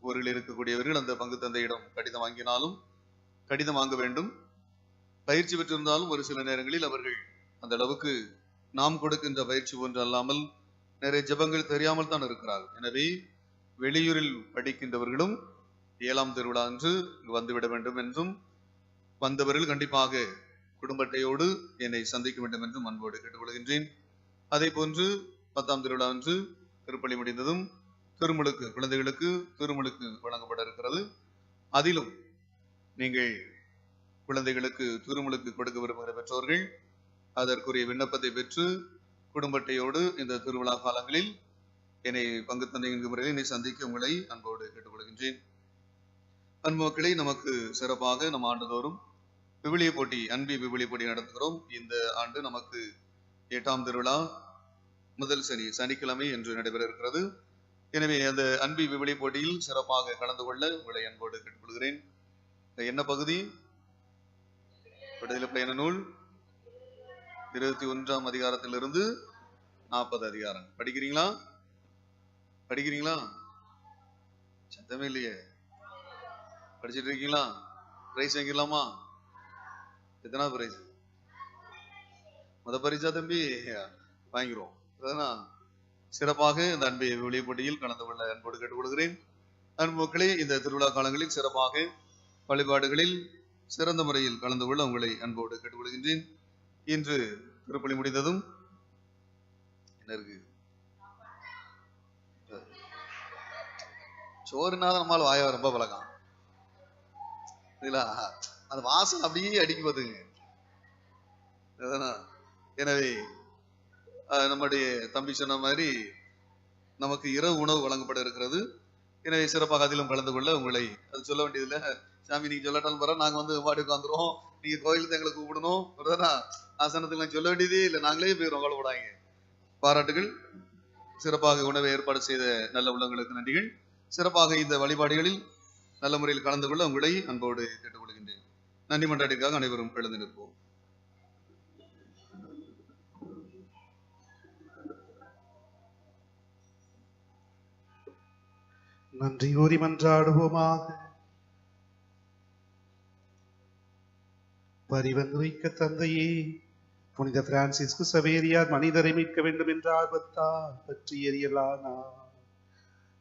ஊரில் இருக்கக்கூடியவர்கள் அந்த பங்கு தந்தையிடம் கடிதம் வாங்கினாலும் கடிதம் வாங்க வேண்டும். பயிற்சி பெற்றிருந்தாலும் ஒரு சில நேரங்களில் அவர்கள் அந்த அளவுக்கு நாம் கொடுக்கின்ற பயிற்சி போன்று அல்லாமல் நிறைய ஜெபங்கள் தெரியாமல் தான் இருக்கிறார்கள். எனவே வெளியூரில் படிக்கின்றவர்களும் 7ஆம் திருவிழா அன்று இங்கு வந்துவிட வேண்டும் என்றும், வந்தவர்கள் கண்டிப்பாக குடும்ப அட்டையோடு என்னை சந்திக்க வேண்டும் என்றும் அன்போடு கேட்டுக்கொள்கின்றேன். அதே போன்று 10ஆம் திருவிழா அன்று திருப்பலி முடிந்ததும் திருமுழுக்கு, குழந்தைகளுக்கு திருமுழுக்கு வழங்கப்பட இருக்கிறது. அதிலும் நீங்கள் குழந்தைகளுக்கு திருமுழுக்கு கொடுக்க விரும்புகிற பெற்றோர்கள் அதற்குரிய விண்ணப்பத்தை பெற்று குடும்ப அட்டையோடு இந்த திருவிழா காலங்களில் என்னை பங்கு தந்தை என்கிற முறையில் என்னை சந்திக்க உங்களை அன்போடு கேட்டுக்கொள்கின்றேன். அன்பு மக்களை, நமக்கு சிறப்பாக நம் ஆண்டுதோறும் விவிலிய போட்டி, அன்பி விவிலிய போட்டி நடத்துகிறோம். இந்த ஆண்டு நமக்கு 8ஆம் திருவிழா முதல் சனிக்கிழமை என்று நடைபெற இருக்கிறது. எனவே அந்த அன்பி விவிலிய போட்டியில் சிறப்பாக கலந்து கொள்ள உங்களை அன்போடு கேட்டுக்கொள்கிறேன். என்ன பகுதி? விடுதலை பயண நூல் 21ஆம் அதிகாரத்திலிருந்து 40 அதிகாரம் படிக்கிறீங்களா? சத்தமே இல்லையே. படிச்சுட்டு இருக்கீங்களா? பிரைஸ் வாங்கிடலாமா? எத்தனாவது பிரைஸ்? பரிசா தம்பி வாங்கிடுவோம். சிறப்பாக இந்த அன்பை விவிலிய போட்டியில் கலந்து கொள்ள அன்போடு கேட்டுக்கொள்கிறேன். அன்பு மக்களே, இந்த திருவிழா காலங்களில் சிறப்பாக வழிபாடுகளில் சிறந்த முறையில் கலந்து கொள்ள உங்களை அன்போடு கேட்டுக்கொள்கின்றேன். இன்று திருப்பலி முடிந்ததும் என்ன இருக்கு? சோறுனாத நம்மால் வாய ரொம்ப பழக்கம் இல்லைங்களா? அந்த வாசனை அப்படியே அடிக்க போதுங்க. எனவே நம்முடைய தம்பி சொன்ன மாதிரி நமக்கு இரவு உணவு வழங்கப்பட இருக்கிறது. எனவே சிறப்பாக அதிலும் கலந்து கொள்ள உங்களை அது சொல்ல வேண்டியதில்லை. சாமி நீங்க சொல்லாட்டாலும் பரவாயில்ல, நாங்க வந்து பாட்டுக்கு வந்துருவோம், நீங்க கோயிலுக்கு எங்களை கூப்பிடணும், ஆசனத்துக்கு நாங்கள் சொல்ல வேண்டியதே இல்லை, நாங்களே போயிடுவோம், கவலைப்படாங்க. பாராட்டுகள். சிறப்பாக உணவை ஏற்பாடு செய்த நல்ல உள்ளங்களுக்கு நன்றிகள். சிறப்பாக இந்த வழிபாடுகளில் நல்ல முறையில் கலந்து கொள்ள உங்களை அன்போடு கேட்டுக்கொள்கின்றேன். நன்றி மன்றாட்டிற்காக அனைவரும் எழுந்து நிற்போம்.
நன்றி கூறி மன்றாடுவோமாக. பரிவந்து வைக்க தந்தையே, புனித பிரான்சிஸ்கு சவேரியார் மனிதரை மீட்க வேண்டும் என்ற ஆர்வத்தால் பற்றி எரியலானார்.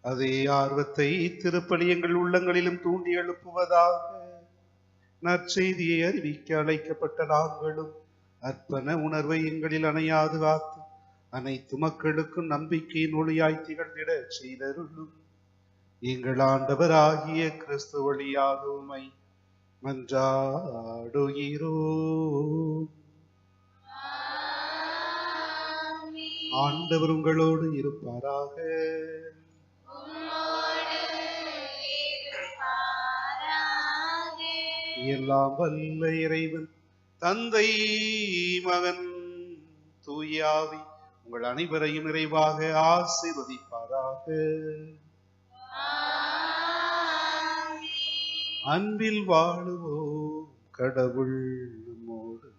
அதே ஆர்வத்தை திருப்பலி எங்கள் உள்ளங்களிலும் தூண்டி எழுப்புவதாக நற்செய்தியை அறிவிக்க அழைக்கப்பட்ட நாங்களும் அர்ப்பண உணர்வை எங்களில் அணையாது காத்து அனைத்து மக்களுக்கும் நம்பிக்கையின் ஒளியாய் திகழ்ந்திட செய்தருளும். எங்கள் ஆண்டவராகிய கிறிஸ்து வழியாக உம்மை மன்றாடுகிறோம். ஆண்டவர் உங்களோடு இருப்பாராக. எல்லாம் வல்ல இறைவன் தந்தை, மகன், தூய ஆவி உங்கள் அனைவரையும் நிறைவாக ஆசீர்வதிப்பாராக. அன்பில் வாழுவோம் கடவுள் நம்மோடு.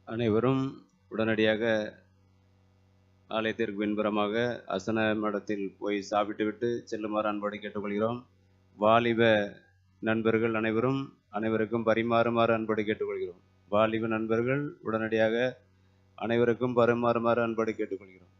அனைவரும் உடனடியாக ஆலயத்திற்கு பின்புறமாக அசன மடத்தில் போய் சாப்பிட்டுவிட்டு செல்லுமாறு அன்போடு கேட்டுக்கொள்கிறோம். வாலிப நண்பர்கள் அனைவருக்கும் பரிமாறுமாறு அன்போடு கேட்டுக்கொள்கிறோம். வாலிப நண்பர்கள் உடனடியாக அனைவருக்கும் பரிமாறுமாறு அன்போடு கேட்டுக்கொள்கிறோம்.